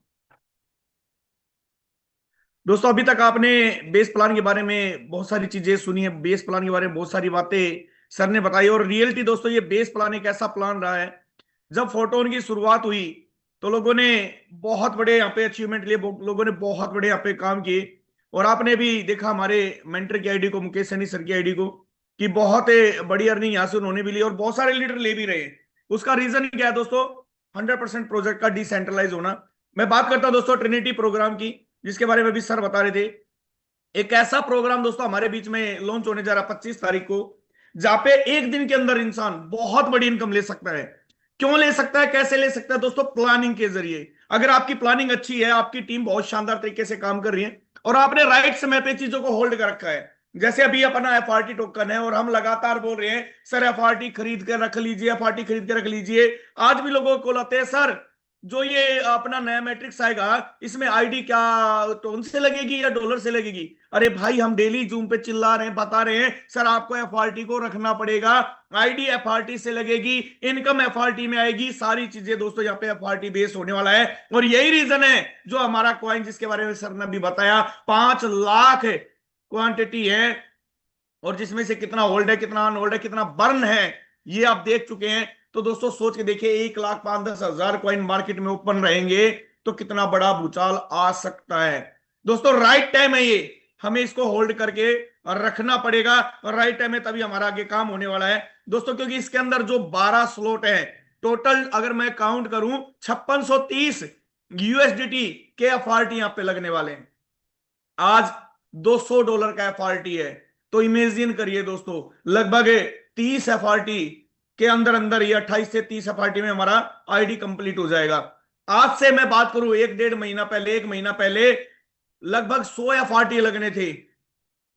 दोस्तों अभी तक आपने बेस प्लान के बारे में बहुत सारी चीजें सुनी है, बेस प्लान के बारे में बहुत सारी बातें सर ने बताई। और रियलिटी दोस्तों, ये बेस प्लान एक ऐसा प्लान रहा है, जब फोटोन की शुरुआत हुई तो लोगों ने बहुत बड़े यहाँ पे अचीवमेंट लिए, लोगों ने बहुत बड़े यहाँ पे काम किए। और आपने भी देखा हमारे मेंटर की आईडी को, मुकेश सैनी सर की आईडी को, कि बहुत बड़ी अर्निंग यहाँ से उन्होंने भी ली, और बहुत सारे लीडर ले भी रहे हैं। उसका रीजन क्या है दोस्तों? 100% प्रोजेक्ट का डिसेंट्रलाइज होना। मैं बात करता हूं दोस्तों ट्रिनिटी प्रोग्राम की, जिसके बारे में भी सर बता रहे थे। एक ऐसा प्रोग्राम दोस्तों हमारे बीच में लॉन्च होने जा रहा है 25 तारीख को, जहां पे एक दिन के अंदर इंसान बहुत बड़ी इनकम ले सकता है। क्यों ले सकता है, कैसे ले सकता है दोस्तों? प्लानिंग के जरिए। अगर आपकी प्लानिंग अच्छी है, आपकी टीम बहुत शानदार तरीके से काम कर रही है, और आपने राइट समय पे चीजों को होल्ड कर रखा है। जैसे अभी अपना एफआरटी टोकन है, और हम लगातार बोल रहे हैं सर एफआरटी खरीद के रख लीजिए, एफआरटी खरीद के रख लीजिए। आज भी लोगों को लाते हैं सर, जो ये अपना नया मैट्रिक्स आएगा, इसमें आईडी क्या टोन से लगेगी या डॉलर से लगेगी? अरे भाई, हम डेली जूम पे चिल्ला रहे हैं, बता रहे हैं सर आपको एफआरटी को रखना पड़ेगा, आईडी एफआरटी से लगेगी, इनकम एफआरटी में आएगी, सारी चीजें दोस्तों यहाँ पे एफआरटी बेस होने वाला है। और यही रीजन है जो हमारा कॉइन, जिसके बारे में सर ने भी बताया, 5 लाख क्वांटिटी है, और जिसमें से कितना होल्ड है, कितना अनहोल्ड है, कितना बर्न है, ये आप देख चुके हैं। तो दोस्तों सोच के देखिए, 1,05,10,000 कॉइन मार्केट में ओपन रहेंगे तो कितना बड़ा भूचाल आ सकता है। दोस्तों राइट टाइम है ये, हमें इसको होल्ड करके रखना पड़ेगा, और राइट टाइम है तभी हमारा आगे काम होने वाला है दोस्तों। क्योंकि इसके अंदर जो 12 स्लॉट है टोटल, अगर मैं काउंट करूं, 5630 यूएसडीटी के एफआरटी यहां पे लगने वाले हैं। आज $200 का एफआरटी है, तो इमेजिन करिए दोस्तों, लगभग 30 एफआरटी के अंदर अंदर, ये 28 से 30 एफआरटी में हमारा आईडी कंप्लीट हो जाएगा। आज से मैं बात करूं, 1-1.5 महीना पहले, 1 महीना पहले लगभग 100 एफआरटी लगने थे।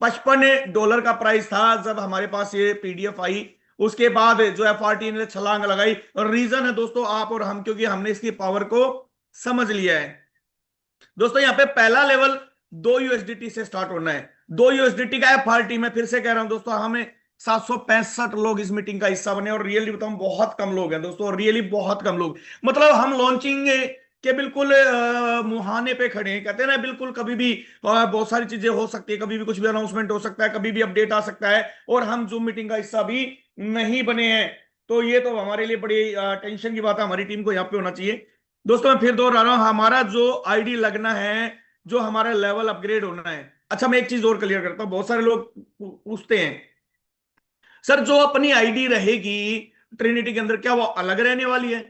$55 का प्राइस था जब हमारे पास ये पीडीएफ आई। उसके बाद जो एफआरटी ने छलांग लगाई, और रीजन है दोस्तों आप और हम, क्योंकि हमने इसकी पावर को समझ लिया है। दोस्तों यहाँ पे पहला लेवल 2 यूएसडीटी से स्टार्ट होना है। 2 यूएसडीटी का एफआरटी, मैं फिर से कह रहा हूं दोस्तों, हमें 765 लोग इस मीटिंग का हिस्सा बने, और रियली बताऊं बहुत कम लोग हैं दोस्तों, रियली बहुत कम लोग। मतलब हम लॉन्चिंग कि बिल्कुल मुहाने पे खड़े हैं, कहते हैं ना बिल्कुल कभी भी बहुत सारी चीजें हो सकती है, कभी भी कुछ भी अनाउंसमेंट हो सकता है, कभी भी अपडेट आ सकता है, और हम जूम मीटिंग का हिस्सा भी नहीं बने हैं। तो ये तो हमारे लिए बड़ी टेंशन की बात है, हमारी टीम को यहाँ पे होना चाहिए। दोस्तों मैं फिर दोहरा रहा हूं, हमारा जो आईडी लगना है, जो हमारा लेवल अपग्रेड होना है। अच्छा मैं एक चीज और क्लियर करता हूं, बहुत सारे लोग पूछते हैं सर जो अपनी आईडी रहेगी ट्रिनिटी के अंदर क्या वो अलग रहने वाली है?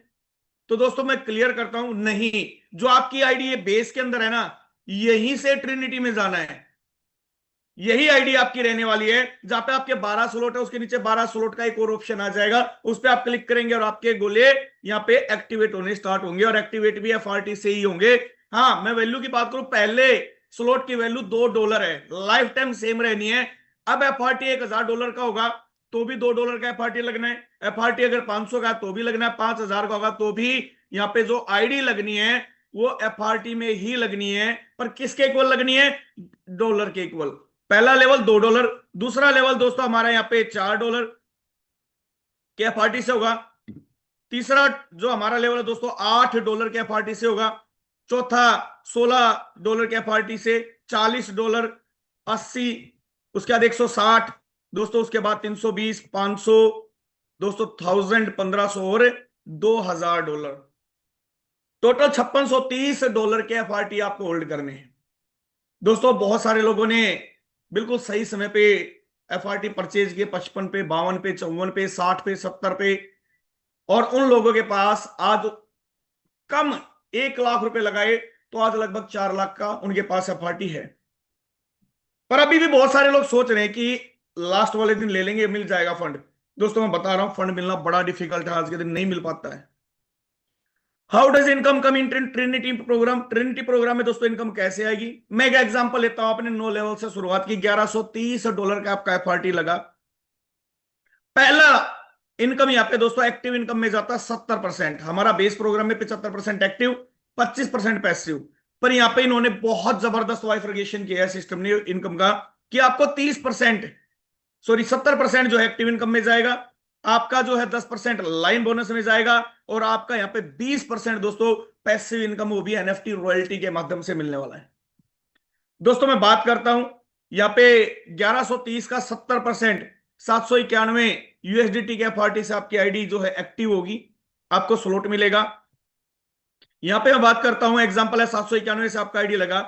तो दोस्तों मैं क्लियर करता हूं, नहीं। जो आपकी आईडी ये बेस के अंदर है ना, यहीं से ट्रिनिटी में जाना है। यही आईडी आपकी रहने वाली है। जहां पे आपके 12 स्लॉट है उसके नीचे 12 स्लॉट का एक और ऑप्शन आ जाएगा, उस पर आप क्लिक करेंगे और आपके गोले यहाँ पे एक्टिवेट होने स्टार्ट होंगे, और एक्टिवेट भी एफआरटी से ही होंगे। हाँ मैं वैल्यू की बात करूं, पहले स्लॉट की वैल्यू $2 है, लाइफ टाइम सेम रहनी है। अब एफआरटी $1000 का होगा तो भी $2 का एफआरटी लगना है। एफआरटी अगर 500 का तो भी लगना है, 5000 का होगा तो भी यहाँ पे जो आईडी लगनी है वो एफआरटी में ही लगनी है। पर किसके इक्वल लगनी है? डॉलर के इक्वल। पहला लेवल $2, दूसरा लेवल दोस्तों हमारा यहाँ पे $4 के एफआरटी से होगा। तीसरा जो हमारा लेवल है दोस्तों $8 के एफआरटी से होगा। चौथा $16 के एफआरटी से, $40, 80, उसके बाद 160 दोस्तों, उसके बाद 320, 500 दोस्तों, 1000, 1500 और $2000। टोटल $5630 के एफआरटी आपको होल्ड करने हैं। दोस्तों बहुत सारे लोगों ने बिल्कुल सही समय पे एफआरटी परचेज किए, 55 पे, 52 पे, 54 पे, 60 पे, 70 पे। और उन लोगों के पास आज कम 1 लाख रुपए लगाए तो आज लगभग 4 लाख का उनके पास एफआरटी है। पर अभी भी बहुत सारे लोग सोच रहे हैं कि लास्ट वाले दिन ले लेंगे, मिल जाएगा फंड। दोस्तों मैं बता रहा हूं फंड मिलना बड़ा डिफिकल्ट है, आज के दिन नहीं मिल पाता है। How does income come in Trinity programme? Trinity programme में दोस्तों इनकम कैसे आएगी? मैं एक एग्जांपल लेता हूं, आपने 9 लेवल से शुरुआत की, $1130 का आपका एफआरटी लगा। पहला इनकम यहाँ पे दोस्तों एक्टिव इनकम में जाता है 70%। हमारा बेस प्रोग्राम में 75% एक्टिव, 25% पैसिव। पर यहाँ पे इन्होंने बहुत जबरदस्त वाइफर्गेशन किया है सिस्टम ने इनकम का, कि आपको 30%, सॉरी 70% जो है एक्टिव इनकम में जाएगा, आपका जो है 10% लाइन बोनस में जाएगा, और आपका यहाँ पे 20% दोस्तों पैसिव इनकम, वो भी एनएफटी रॉयल्टी के माध्यम से मिलने वाला है। दोस्तों मैं बात करता हूं यहाँ पे 1130 का 70%, 791 यूएसडीटी के एफआरटी से आपकी आईडी जो है एक्टिव होगी, आपको स्लॉट मिलेगा। यहां पे मैं बात करता हूं, एग्जांपल है 791 से आपका आईडी लगा,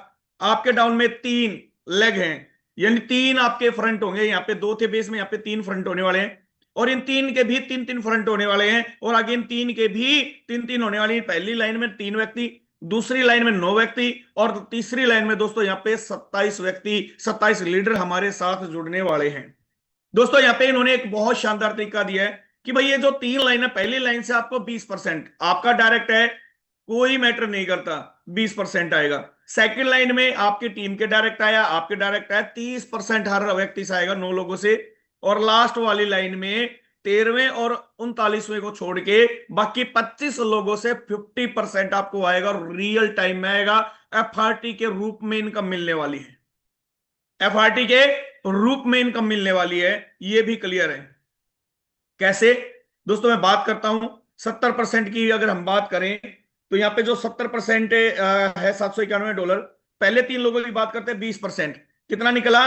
आपके डाउन में 3 लेग हैं, यानी 3 आपके फ्रंट होंगे। यहाँ पे 2 थे बेस में, यहाँ पे 3 फ्रंट होने वाले हैं, और इन 3 के भी 3-3 फ्रंट होने वाले हैं, और आगे इन 3 के भी 3-3 होने वाले हैं। पहली लाइन में 3 व्यक्ति, दूसरी लाइन में 9 व्यक्ति, और तीसरी लाइन में दोस्तों यहाँ पे 27 व्यक्ति, 27 लीडर हमारे साथ जुड़ने वाले हैं। दोस्तों यहाँ पे इन्होंने एक बहुत शानदार तरीका दिया है कि भाई ये जो 3 लाइन है, पहली लाइन से आपको 20%, आपका डायरेक्ट है कोई मैटर नहीं करता, 20% आएगा। सेकंड लाइन में आपकी टीम के डायरेक्ट आया, आपके डायरेक्ट आया, 30% हर व्यक्ति से आएगा, 9 लोगों से। और लास्ट वाली लाइन में 13वें और 39वें को छोड़ के बाकी 25 लोगों से 50% आपको आएगा, और रियल टाइम में आएगा। एफआरटी के रूप में इनकम मिलने वाली है, एफआरटी के रूप में इनकम मिलने वाली है, ये भी क्लियर है। कैसे? दोस्तों मैं बात करता हूं 70% की, अगर हम बात करें तो यहाँ पे जो 70% है $791, पहले 3 लोगों की बात करते हैं 20%, कितना निकला?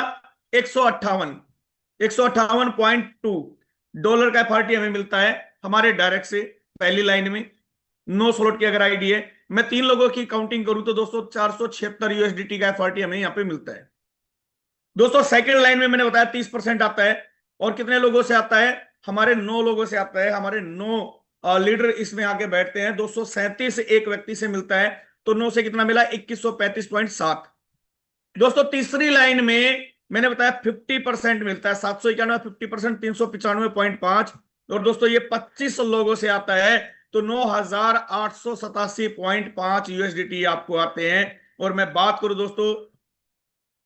158.2 का एफआरटी हमें मिलता है हमारे डायरेक्ट से, पहली लाइन में 9 स्लॉट की अगर आईडी है। मैं 3 लोगों की काउंटिंग करूं तो दोस्तों 476 यूएसडीटी का एफआरटी हमें यहाँ पे मिलता है। दोस्तों सेकंड लाइन में मैंने बताया 30% आता है, और कितने लोगों से आता है? हमारे 9 लोगों से आता है, हमारे 9 लीडर इसमें आके बैठते हैं। 237 एक व्यक्ति से मिलता है, तो 9 से कितना मिला? 2135.7। दोस्तों तीसरी लाइन में मैंने बताया 50% मिलता है, 791 50%, 395.5। और दोस्तों ये 25 लोगों से आता है, तो 9887.5 यूएसडीटी आपको आते हैं। और मैं बात करूं दोस्तों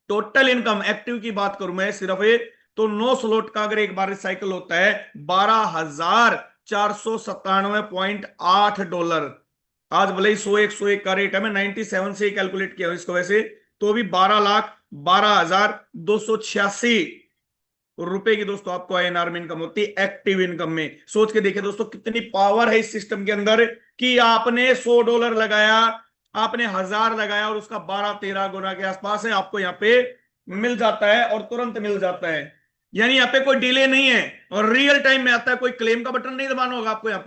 टोटल इनकम एक्टिव की बात करूं मैं सिर्फ, तो 9 स्लॉट का अगर एक बार साइकिल होता है $12,497.8। आज भले ही 101 का रेट है, मैं 97 से कैलकुलेट किया इसको वैसे, तो भी 12,12,286 रुपए की दोस्तों आपको INR में इनकम होती है एक्टिव इनकम में। सोच के देखिए दोस्तों कितनी पावर है इस सिस्टम के अंदर कि आपने $100 लगाया, आपने 1000 लगाया और उसका 12-13 गुना के आसपास है आपको यहाँ पे मिल जाता है और तुरंत मिल जाता है। यानी यहाँ पे कोई डिले नहीं है और रियल टाइम में आता है। कोई क्लेम का बटन नहीं दबाना होगा आपको, यहाँ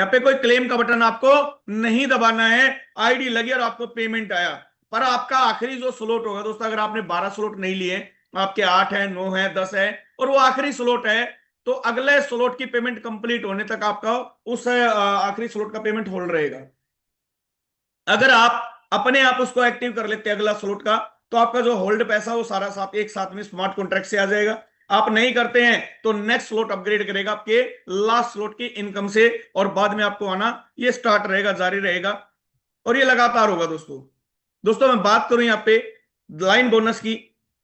पे कोई क्लेम का बटन आपको नहीं दबाना है। आईडी लगी और आपको पेमेंट आया। पर आपका आखिरी जो स्लॉट होगा दोस्तों, अगर आपने 12 स्लॉट नहीं लिए, आपके 8 है, 9 है, 10 है और वो आखिरी स्लॉट है, तो अगले स्लॉट की पेमेंट कंप्लीट होने तक आपका उस आखिरी स्लॉट का पेमेंट होल्ड रहेगा। अगर आप अपने आप उसको एक्टिव कर लेते हैं अगला स्लॉट का, तो आपका जो होल्ड पैसा वो सारा साथ एक साथ में स्मार्ट कॉन्ट्रैक्ट से आ जाएगा। आप नहीं करते हैं तो नेक्स्ट स्लॉट अपग्रेड करेगा आपके लास्ट स्लॉट की इनकम से और बाद में आपको आना ये स्टार्ट रहेगा, जारी रहेगा और ये लगातार होगा। दोस्तों दोस्तों मैं बात करूं यहाँ पे लाइन बोनस की,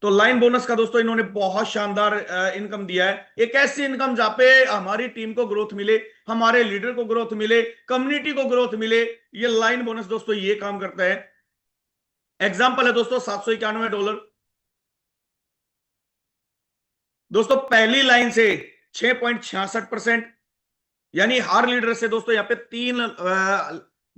तो लाइन बोनस का दोस्तों इन्होंने बहुत शानदार इनकम दिया है। एक ऐसी इनकम जहां पे हमारी टीम को ग्रोथ मिले, हमारे लीडर को ग्रोथ मिले, कम्युनिटी को ग्रोथ मिले, ये लाइन बोनस दोस्तों ये काम करता है। एग्जाम्पल है दोस्तों $791। दोस्तों पहली लाइन से 6.66%, यानी हर लीडर से दोस्तों यहाँ पे 3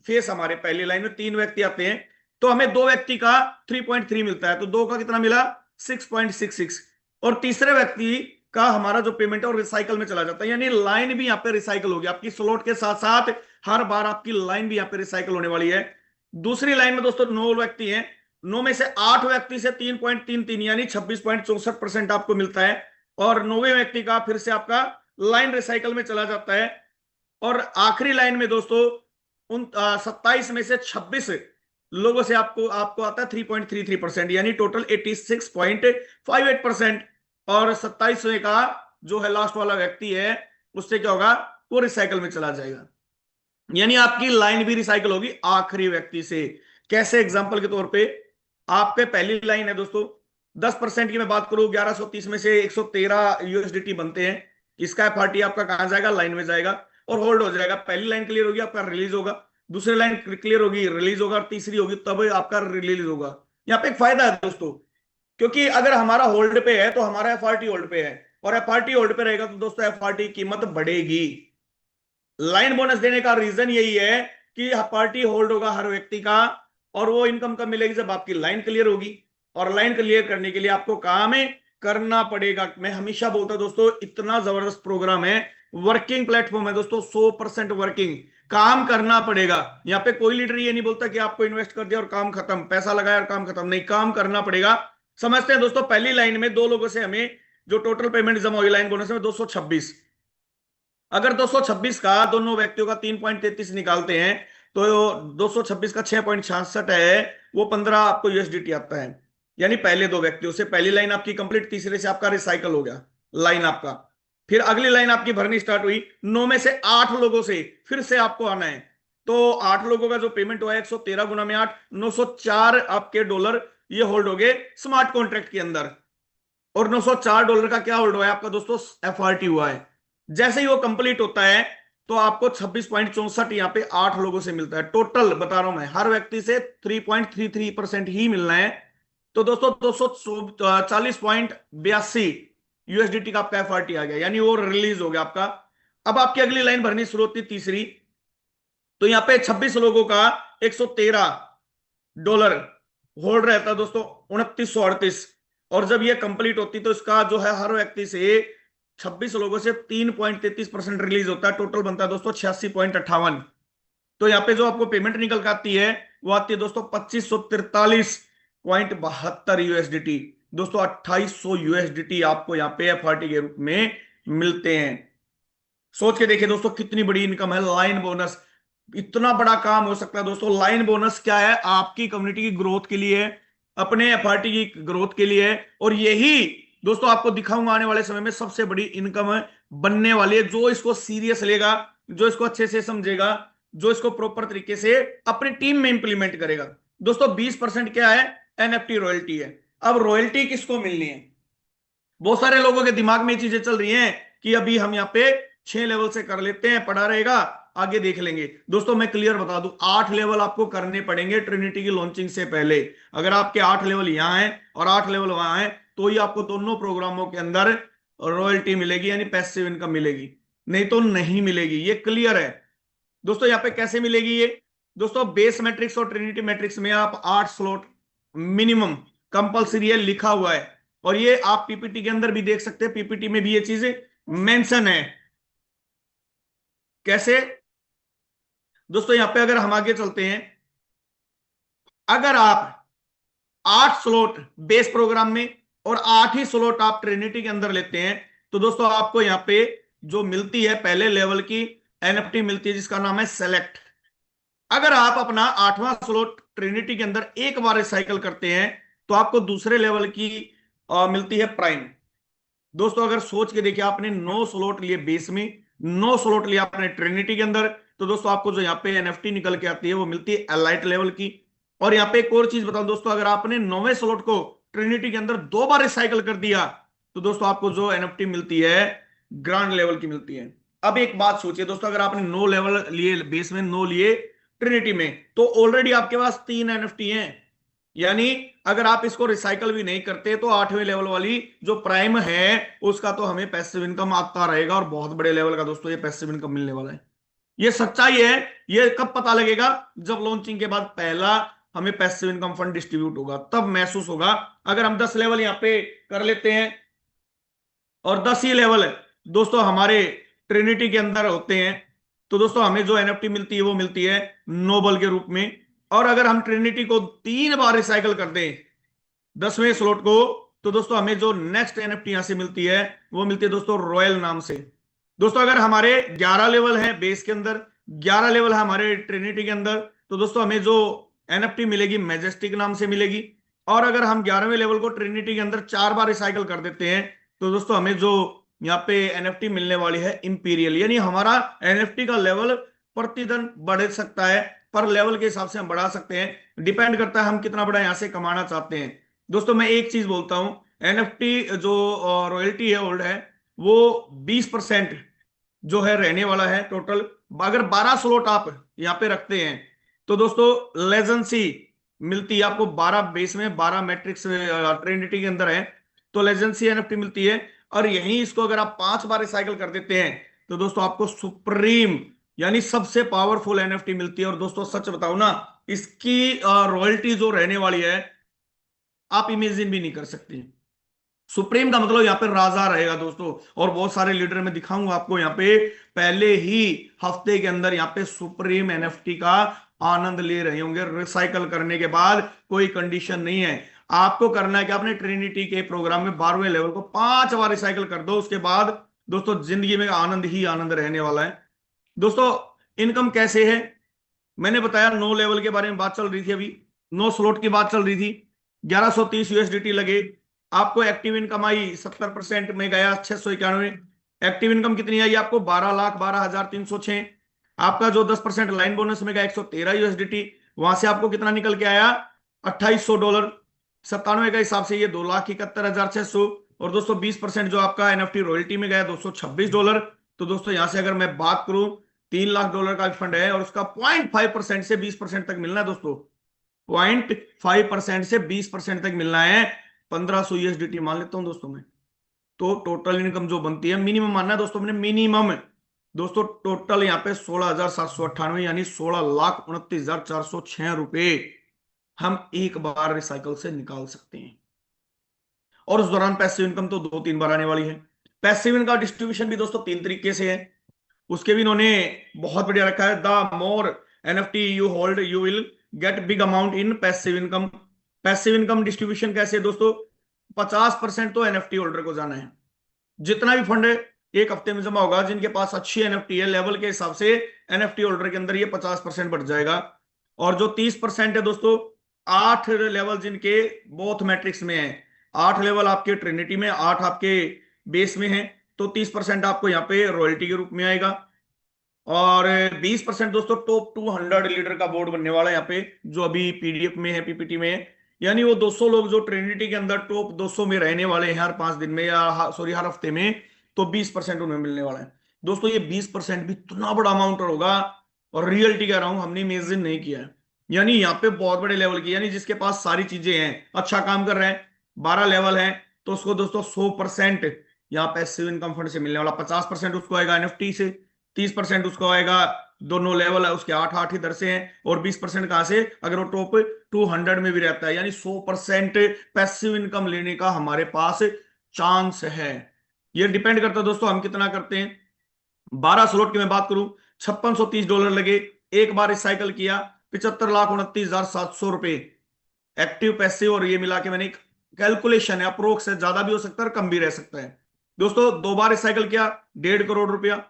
फेस, हमारे पहली लाइन में 3 व्यक्ति आते हैं तो हमें 2 व्यक्ति का 3.3 मिलता है, तो 2 का कितना मिला 6.66। और तीसरे व्यक्ति का हमारा जो पेमेंट है वो रिसाइकल में चला जाता है, यानी लाइन भी यहाँ पे रिसाइकल होगी आपकी स्लॉट के साथ साथ। हर बार आपकी लाइन भी यहाँ पे रिसाइकल होने वाली है। दूसरी लाइन में दोस्तों 9 व्यक्ति हैं, 9 में से 8 व्यक्ति से 3.33 यानी 26.64% आपको मिलता है और 9वें व्यक्ति का फिर से आपका लाइन रिसाइकल में चला जाता है। और आखिरी लाइन में दोस्तों उन 27 में से 26 लोगों से आपको आता है 3.33%, यानी टोटल 86.58%। और 27वें का जो है लास्ट वाला व्यक्ति है उससे क्या होगा, वो रिसाइकल में चला जाएगा, यानी आपकी लाइन भी रिसाइकल होगी आखिरी व्यक्ति से। कैसे? एग्जांपल के तौर पे आपके पहली लाइन है दोस्तों 10% की मैं बात करूं, 1130 में से 113 USDT बनते हैं। इसका FRT आपका कहां जाएगा, लाइन में जाएगा और होल्ड हो जाएगा। पहली लाइन क्लियर होगी आपका रिलीज होगा, दूसरी लाइन क्लियर होगी रिलीज होगा और तीसरी होगी तब आपका रिलीज होगा। यहाँ पे एक फायदा है दोस्तों, क्योंकि अगर हमारा होल्ड पे है तो हमारा FRT होल्ड पे है और FRT होल्ड पे रहेगा तो दोस्तों FRT की कीमत बढ़ेगी। लाइन बोनस देने का रीजन यही है कि पार्टी होल्ड होगा हर व्यक्ति का और वो इनकम कब मिलेगी, जब आपकी लाइन क्लियर होगी। और लाइन क्लियर करने के लिए आपको काम है करना पड़ेगा। मैं हमेशा बोलता हूं दोस्तों, इतना जबरदस्त प्रोग्राम है, वर्किंग प्लेटफॉर्म है दोस्तों, 100% वर्किंग। काम करना पड़ेगा। यहाँ पे कोई लीडर ये नहीं बोलता कि आपको इन्वेस्ट कर दिया और काम खत्म, पैसा लगाया और काम खत्म, नहीं, काम करना पड़ेगा। समझते हैं दोस्तों, पहली लाइन में 2 लोगों से हमें जो टोटल पेमेंट जमा हुई लाइन बोनस में 226, अगर 226 का दोनों व्यक्तियों का 3.33 निकालते हैं तो 226 का 6.66 है, वो 15 आपको USDT आता है। यानी पहले 2 व्यक्तियों से पहली लाइन आपकी कंप्लीट, तीसरे से आपका रिसाइकल हो गया लाइन आपका। फिर अगली लाइन आपकी भरनी स्टार्ट हुई, 9 में से 8 लोगों से फिर से आपको आना है, तो 8 लोगों का जो पेमेंट हुआ है 113 गुना में 8, $904 आपके डॉलर ये होल्ड हो गए स्मार्ट कॉन्ट्रैक्ट के अंदर। और $904 का क्या होल्ड हुआ है आपका दोस्तों, FRT हुआ है। जैसे ही वो कंप्लीट होता है तो आपको 26.64 यहाँ पे 8 लोगों से मिलता है। टोटल बता रहा हूं मैं, हर व्यक्ति से 3.33% ही मिलना है। तो दोस्तों 240.82 USDT का आपका FRT आ गया, यानी वो रिलीज हो गया आपका। अब आपकी अगली लाइन भरनी शुरू होती तीसरी, तो यहाँ पे 26 लोगों का $113 होल्ड रहता है दोस्तों, 2938। और जब ये कंप्लीट होती तो इसका जो है हर व्यक्ति से 26 लोगों से 3.33% रिलीज होता है, टोटल बनता है दोस्तों 86.58। तो यहाँ पे जो आपको पेमेंट निकल के आती है वो आती है दोस्तों 2543.72 USDT। दोस्तों 2800 USDT आपको यहाँ पे FRT के रूप में मिलते हैं। सोच के देखिए दोस्तों कितनी बड़ी इनकम है लाइन बोनस। इतना बड़ा काम हो सकता है दोस्तों। लाइन बोनस क्या है, आपकी कम्युनिटी की ग्रोथ के लिए, अपने FRT की ग्रोथ के लिए, और यही दोस्तों आपको दिखाऊंगा आने वाले समय में सबसे बड़ी इनकम बनने वाली है। जो इसको सीरियस लेगा, जो इसको अच्छे से समझेगा, जो इसको प्रॉपर तरीके से अपनी टीम में इंप्लीमेंट करेगा। दोस्तों 20% क्या है, NFT रॉयल्टी है। अब रॉयल्टी किसको मिलनी है, बहुत सारे लोगों के दिमाग में ये चीजें चल रही हैं कि अभी हम यहाँ पे 6 लेवल से कर लेते हैं, पड़ा रहेगा, आगे देख लेंगे। दोस्तों मैं क्लियर बता दूं, 8 लेवल आपको करने पड़ेंगे ट्रिनिटी की लॉन्चिंग से पहले। अगर आपके 8 लेवल यहां हैं और 8 लेवल वहां हैं तो ही आपको दोनों प्रोग्रामों के अंदर रॉयल्टी मिलेगी, यानी पैसिव इनकम मिलेगी, नहीं तो नहीं मिलेगी। ये क्लियर है दोस्तों। यहाँ पे कैसे मिलेगी ये दोस्तों, बेस मैट्रिक्स और ट्रिनिटी मैट्रिक्स में आप 8 स्लॉट मिनिमम कंपलसरी है, लिखा हुआ है। और ये आप पीपीटी के अंदर भी देख सकते हैं, पीपीटी में भी ये चीजें मेंशन है। कैसे दोस्तों, यहां पे अगर हम आगे चलते हैं, अगर आप 8 स्लॉट बेस प्रोग्राम में और 8 ही स्लॉट आप ट्रिनिटी के अंदर लेते हैं, तो दोस्तों आपको यहां पे जो मिलती है पहले लेवल की एनएफटी मिलती है, जिसका नाम है सेलेक्ट। अगर आप अपना 8वां स्लॉट ट्रिनिटी के अंदर एक बार रिसाइकल करते हैं, तो आपको दूसरे लेवल की मिलती है प्राइम। दोस्तों अगर सोच के देखिए, आपने 9 स्लॉट लिए बेस में, 9 स्लॉट लिया आपने ट्रिनिटी के अंदर, तो दोस्तों आपको जो यहाँ पे एनएफटी निकल के आती है वो मिलती है एलाइट लेवल की। और यहाँ पे एक और चीज बताऊं दोस्तों, अगर आपने 9वें स्लॉट को ट्रिनिटी के अंदर 2 बार रिसाइकल कर दिया, तो दोस्तों आपको जो एनएफटी मिलती है ग्रांड लेवल की मिलती है। अब एक बात सोचिए दोस्तों, अगर आपने 9 लेवल लिए बेस में, 9 लिए ट्रिनिटी में, तो ऑलरेडी आपके पास 3 एनएफटी हैं। यानी अगर आप इसको रिसाइकल भी नहीं करते, तो 8वें लेवल वाली जो प्राइम है उसका तो हमें पैसिव इनकम आता रहेगा, और बहुत बड़े लेवल का दोस्तों ये पैसिव इनकम मिलने वाला है। ये सच्चाई है। ये कब पता लगेगा, जब लॉन्चिंग के बाद पहला हमें पैसिव इनकम फंड डिस्ट्रीब्यूट होगा, तब महसूस होगा। अगर हम 10 लेवल यहां पे कर लेते हैं, और 10 ही लेवल दोस्तों हमारे ट्रिनिटी के अंदर होते हैं, तो दोस्तों हमें जो एनएफटी मिलती है वो मिलती है नोबल के रूप में। और अगर हम ट्रिनिटी को 3 बार रिसाइकल कर दें 10वें स्लॉट को, तो दोस्तों हमें जो नेक्स्ट एनएफटी यहां से मिलती है वो मिलती है दोस्तों रॉयल नाम से। दोस्तों अगर हमारे 11 लेवल है बेस के अंदर, 11 लेवल है हमारे ट्रिनिटी के अंदर, तो दोस्तों हमें जो एनएफटी मिलेगी मैजेस्टिक नाम से मिलेगी। और अगर हम 11वें लेवल को ट्रिनिटी के अंदर 4 बार रिसाइकल कर देते हैं, तो दोस्तों हमें जो यहाँ पे एनएफटी मिलने वाली है इंपीरियल। यानी हमारा एनएफटी का लेवल प्रतिदिन बढ़ सकता है, पर लेवल के हिसाब से हम बढ़ा सकते हैं, डिपेंड करता है हम कितना बड़ा यहां से कमाना चाहते हैं। दोस्तों मैं एक चीज बोलता हूं, एनएफटी जो रॉयल्टी है होल्ड है, वो 20% जो है रहने वाला है टोटल। अगर 12 स्लॉट आप यहाँ पे रखते हैं, तो दोस्तों लेजेंसी मिलती है आपको 12 बेस में, 12 मैट्रिक्स ट्रिनिटी के अंदर है, तो लेजेंसी एनएफटी मिलती है। और यही इसको अगर आप 5 बार रिसाइकल कर देते हैं, तो दोस्तों आपको सुप्रीम यानी सबसे पावरफुल एनएफटी मिलती है। और दोस्तों सच बताऊं ना, इसकी रॉयल्टी जो रहने वाली है आप इमेजिन भी नहीं कर सकते। सुप्रीम का मतलब यहाँ पे राजा रहेगा दोस्तों। और बहुत सारे लीडर में दिखाऊंगा आपको, यहाँ पे पहले ही हफ्ते के अंदर यहाँ पे सुप्रीम एनएफटी का आनंद ले रहे होंगे रिसाइकल करने के बाद। कोई कंडीशन नहीं है, आपको करना है कि आपने ट्रिनिटी के प्रोग्राम में 12वें लेवल को 5 बार रिसाइकल कर दो, उसके बाद दोस्तों जिंदगी में आनंद ही आनंद रहने वाला है। दोस्तों इनकम कैसे है, मैंने बताया 9 लेवल के बारे में बात चल रही थी, अभी 9 स्लॉट की बात चल रही थी। 1130 यूएसडीटी लगे आपको। एक्टिव इनकम आई 70% में गया 691। एक्टिव इनकम कितनी आई आपको, 12,12,306। आपका जो 10% लाइन बोनस में गया 113 यूएसडीटी, वहां से आपको कितना निकल के आया, $2800। 97 का हिसाब से ये $2,71,600। और दोस्तों 20% जो आपका एनएफटी रॉयल्टी में गया $226। तो दोस्तों यहां से अगर मैं बात करूं, $3 लाख का फंड है, और उसका 0.5% से 20% तक मिलना है दोस्तों। 0.5% से 20% तक मिलना है। 1500 यूएसडीटी मान लेता हूं दोस्तों मैं, तो टोटल इनकम जो बनती है, मिनिमम मानना है दोस्तों मैंने, मिनिमम दोस्तों टोटल यहाँ पे 16,798 यानी 16,29,406 रुपए हम एक बार रिसाइकल से निकाल सकते हैं। और उस दौरान पैसिव इनकम तो 2-3 बार आने वाली है। पैसिव इनकम डिस्ट्रीब्यूशन भी दोस्तों 3 तरीके से है, उसके भी इन्होंने बहुत बढ़िया रखा है। The more NFT you hold you will get big amount in passive income. Passive income distribution कैसे है दोस्तों, 50% तो एनएफटी होल्डर को जाना है। जितना भी फंड एक हफ्ते में जमा होगा, जिनके पास अच्छी एनएफटी है लेवल के हिसाब से, एनएफटी होल्डर के अंदर ये 50% बढ़ जाएगा। और जो 30% है दोस्तों, 8 लेवल जिनके बोथ मैट्रिक्स में है, 8 लेवल आपके ट्रिनिटी में, 8 आपके बेस में है, तो 30% आपको यहाँ पे रॉयल्टी के रूप में आएगा। और 20% दोस्तों टॉप 200 लीडर का बोर्ड बनने वाला है यहाँ पे, जो अभी पीडीएफ में है, पीपीटी में है। यानी वो 200 लोग जो ट्रिनिटी के अंदर टॉप 200 में रहने वाले हैं हर 5 दिन में, या सॉरी हर हफ्ते में, तो 20% उन्हें मिलने वाला है दोस्तों। ये 20% भी इतना बड़ा अमाउंट होगा, और रियलिटी कह रहा हूं, हमने इमेजिन नहीं किया है। यानी यहाँ पे बहुत बड़े लेवल की, यानी जिसके पास सारी चीजें हैं, अच्छा काम कर रहे हैं, 12 लेवल है, तो उसको दोस्तों 100% यहाँ पैसिव इनकम फंड से मिलने वाला, 50% उसको आएगा एनएफटी से, 30% उसको आएगा, दोनों लेवल है उसके 8-8 इधर से हैं, और 20% कहां से, अगर वो टॉप 200 में भी रहता है, यानी 100% पैसिव इनकम लेने का हमारे पास चांस है। ये डिपेंड करता है दोस्तों हम कितना करते हैं। 12 स्लॉट की मैं बात करूं, $5630 लगे, एक बार रिसाइकल किया, 75,29,700 रुपए एक्टिव पैसिव, और ये मिला के मैंने एक कैलकुलेशन है, अप्रोक्स है, ज्यादा भी हो सकता है और कम भी रह सकता है। दोस्तों 2 बार रिसाइकल किया, 1.5 करोड़ रुपया,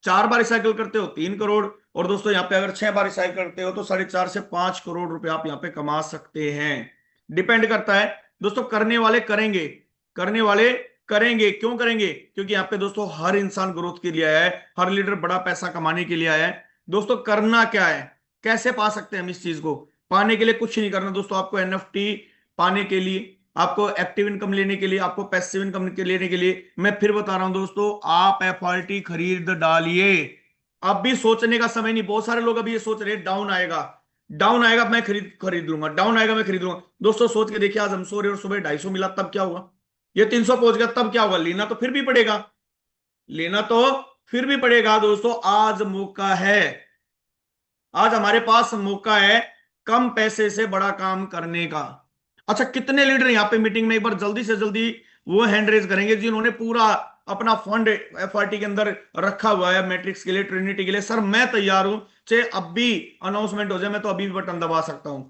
4 बार रिसाइकल करते हो 3 करोड़, और दोस्तों यहाँ पे अगर 6 बार रिसाइकल करते हो तो 4.5 से 5 करोड़ रुपया आप यहाँ पे कमा सकते हैं। डिपेंड करता है दोस्तों, करने वाले करेंगे, करने वाले करेंगे, क्यों करेंगे, क्योंकि यहाँ पे दोस्तों हर इंसान ग्रोथ के लिए आया है, हर लीडर बड़ा पैसा कमाने के लिए आया है। दोस्तों करना क्या है, कैसे पा सकते हैं हम इस चीज को, पाने के लिए कुछ नहीं करना दोस्तों, आपको एनएफटी पाने के लिए, आपको एक्टिव इनकम लेने के लिए, आपको पैसिव इनकम के लेने के लिए, मैं फिर बता रहा हूं दोस्तों, आप एफआरटी खरीद डालिए। अब भी सोचने का समय नहीं, बहुत सारे लोग अभी ये सोच रहे हैं डाउन आएगा, डाउन आएगा मैं खरीद खरीद लूंगा, डाउन आएगा मैं खरीद लूंगा। दोस्तों सोच के देखिए, आज हम सो रहे और सुबह 250 मिला, तब क्या हुआ, ये 300 पहुंच गया, तब क्या होगा, लेना तो फिर भी पड़ेगा, लेना तो फिर भी पड़ेगा। दोस्तों आज मौका है, आज हमारे पास मौका है कम पैसे से बड़ा काम करने का। अच्छा, कितने लीडर यहाँ पे मीटिंग में एक बार जल्दी से जल्दी वो हैंड रेज करेंगे जिन्होंने पूरा अपना फंड एफआरटी के अंदर रखा हुआ है मैट्रिक्स के लिए, ट्रिनिटी के लिए। सर मैं तैयार हूं, चाहे अब भी अनाउंसमेंट हो जाए, मैं तो अभी भी बटन दबा सकता हूं,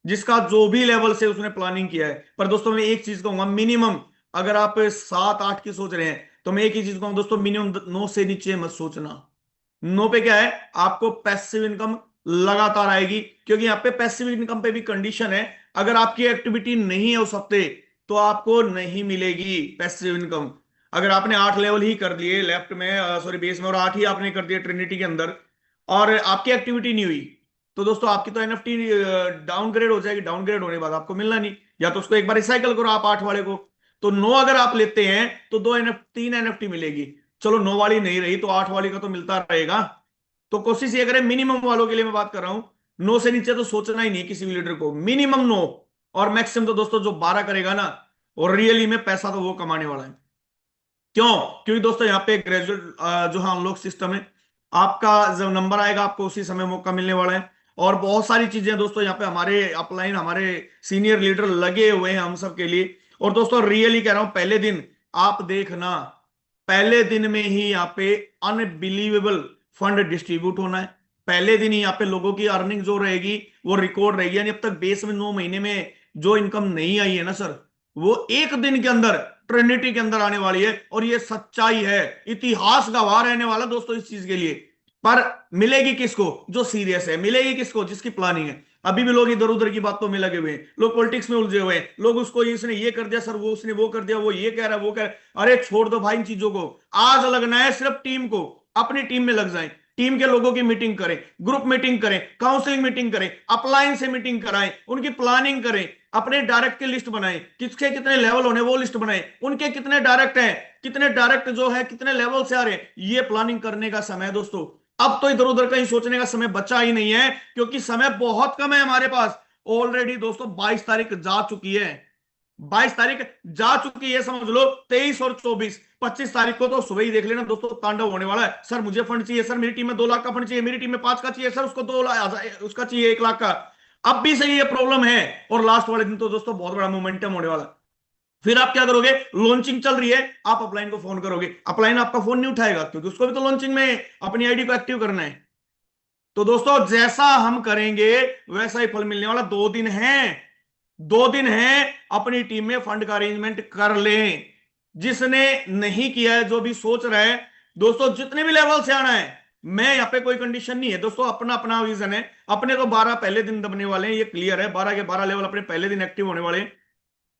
जिसका जो भी लेवल से उसने प्लानिंग किया है। पर दोस्तों मैं एक चीज कहूंगा, मिनिमम अगर आप 7-8 की सोच रहे हैं तो मैं एक ही चीज कहूंगा दोस्तों, मिनिमम 9 से नीचे मत सोचना। 9 पे क्या है, आपको पैसिव इनकम लगातार आएगी, क्योंकि यहाँ पे पैसिव इनकम पे भी कंडीशन है, अगर आपकी एक्टिविटी नहीं है उस हफ्ते तो आपको नहीं मिलेगी पैसिव इनकम। अगर आपने 8 लेवल ही कर लिए लेफ्ट में, सॉरी बेस में, और 8 ही आपने कर दिए ट्रिनिटी के अंदर, और आपकी एक्टिविटी नहीं हुई, तो दोस्तों आपकी तो एनएफटी डाउनग्रेड हो जाएगी, डाउनग्रेड होने के बाद आपको मिलना नहीं, या तो उसको एक बार रिसाइकल करो आप 8 वाले को। तो 9 अगर आप लेते हैं तो 3 एनएफटी मिलेगी, चलो 9 वाली नहीं रही तो 8 वाली का तो मिलता रहेगा। तो कोशिश ये करें, मिनिमम वालों के लिए मैं बात कर रहा हूं, 9 से नीचे तो सोचना ही नहीं है किसी भी लीडर को, मिनिमम 9, और मैक्सिमम तो दोस्तों जो 12 करेगा ना, और रियली में पैसा तो वो कमाने वाला है। क्यों, क्योंकि दोस्तों यहाँ पे ग्रेजुएट जो हाँ अनलॉक सिस्टम है, आपका जब नंबर आएगा आपको उसी समय मौका मिलने वाला है। और बहुत सारी चीजें दोस्तों यहाँ पे हमारे अपलाइन, हमारे सीनियर लीडर लगे हुए हैं हम सब के लिए। और दोस्तों रियली कह रहा हूं, पहले दिन आप देखना, पहले दिन में ही यहाँ पे अनबिलीवेबल फंड डिस्ट्रीब्यूट होना है, पहले दिन ही यहाँ पे लोगों की अर्निंग जो रहेगी वो रिकॉर्ड रहेगी। यानी अब तक बेस में 9 महीने में जो इनकम नहीं आई है ना सर, वो एक दिन के अंदर ट्रिनिटी के अंदर आने वाली है, और ये सच्चाई है, इतिहास गवाह रहने वाला दोस्तों इस चीज के लिए। पर मिलेगी किसको, जो सीरियस है, मिलेगी किसको, जिसकी प्लानिंग है। अभी भी लोग इधर उधर की बातों में लगे हुए हैं, लोग पॉलिटिक्स में उलझे हुए हैं, लोग उसको इसने ये कर दिया सर, वो उसने वो कर दिया, वो ये कह रहा है वो कह रहा है। अरे छोड़ दो भाई इन चीजों को, आज लगना है सिर्फ टीम को, अपनी टीम में लग जाए, टीम के लोगों की मीटिंग करें, ग्रुप मीटिंग करें, काउंसलिंग मीटिंग करें, अपलाइन से मीटिंग कराएं, उनकी प्लानिंग करें, अपने डायरेक्ट की लिस्ट बनाएं, किसके कितने लेवल होने वो लिस्ट बनाएं, उनके कितने डायरेक्ट हैं, कितने डायरेक्ट जो है कितने लेवल से आ रहे हैं, ये प्लानिंग करने का समय है दोस्तों। अब तो इधर उधर कहीं सोचने का समय बचा ही नहीं है, क्योंकि समय बहुत कम है हमारे पास। ऑलरेडी दोस्तों 22 तारीख जा चुकी है, 22 तारीख जा चुकी है, समझ लो 23 और 24, 25 तारीख को तो सुबह ही देख लेना दोस्तों तांडव होने वाला है। सर मुझे फंड चाहिए, सर मेरी टीम में 2 लाख का फंड चाहिए, मेरी टीम में 5 का चाहिए, सर उसको 2 लाख उसका चाहिए 1 लाख का। अब भी सही ये प्रॉब्लम है, और लास्ट वाले दिन तो दोस्तों बहुत बड़ा मोमेंटम होने वाला है। फिर आप क्या करोगे, लॉन्चिंग चल रही है, आप अपलाइन को फोन करोगे, अपलाइन आपका फोन नहीं उठाएगा, क्योंकि उसको भी तो लॉन्चिंग में अपनी आईडी को एक्टिव करना है। तो दोस्तों जैसा हम करेंगे वैसा ही फल मिलने वाला। 2 दिन है, 2 दिन है, अपनी टीम में फंड का अरेंजमेंट कर लें। जिसने नहीं किया है, जो भी सोच रहा है दोस्तों, जितने भी लेवल से आना है, मैं यहाँ पे कोई कंडीशन नहीं है दोस्तों, अपना अपना विजन है। अपने तो 12 पहले दिन दबने वाले हैं, ये क्लियर है, 12 के 12 लेवल अपने पहले दिन एक्टिव होने वाले हैं।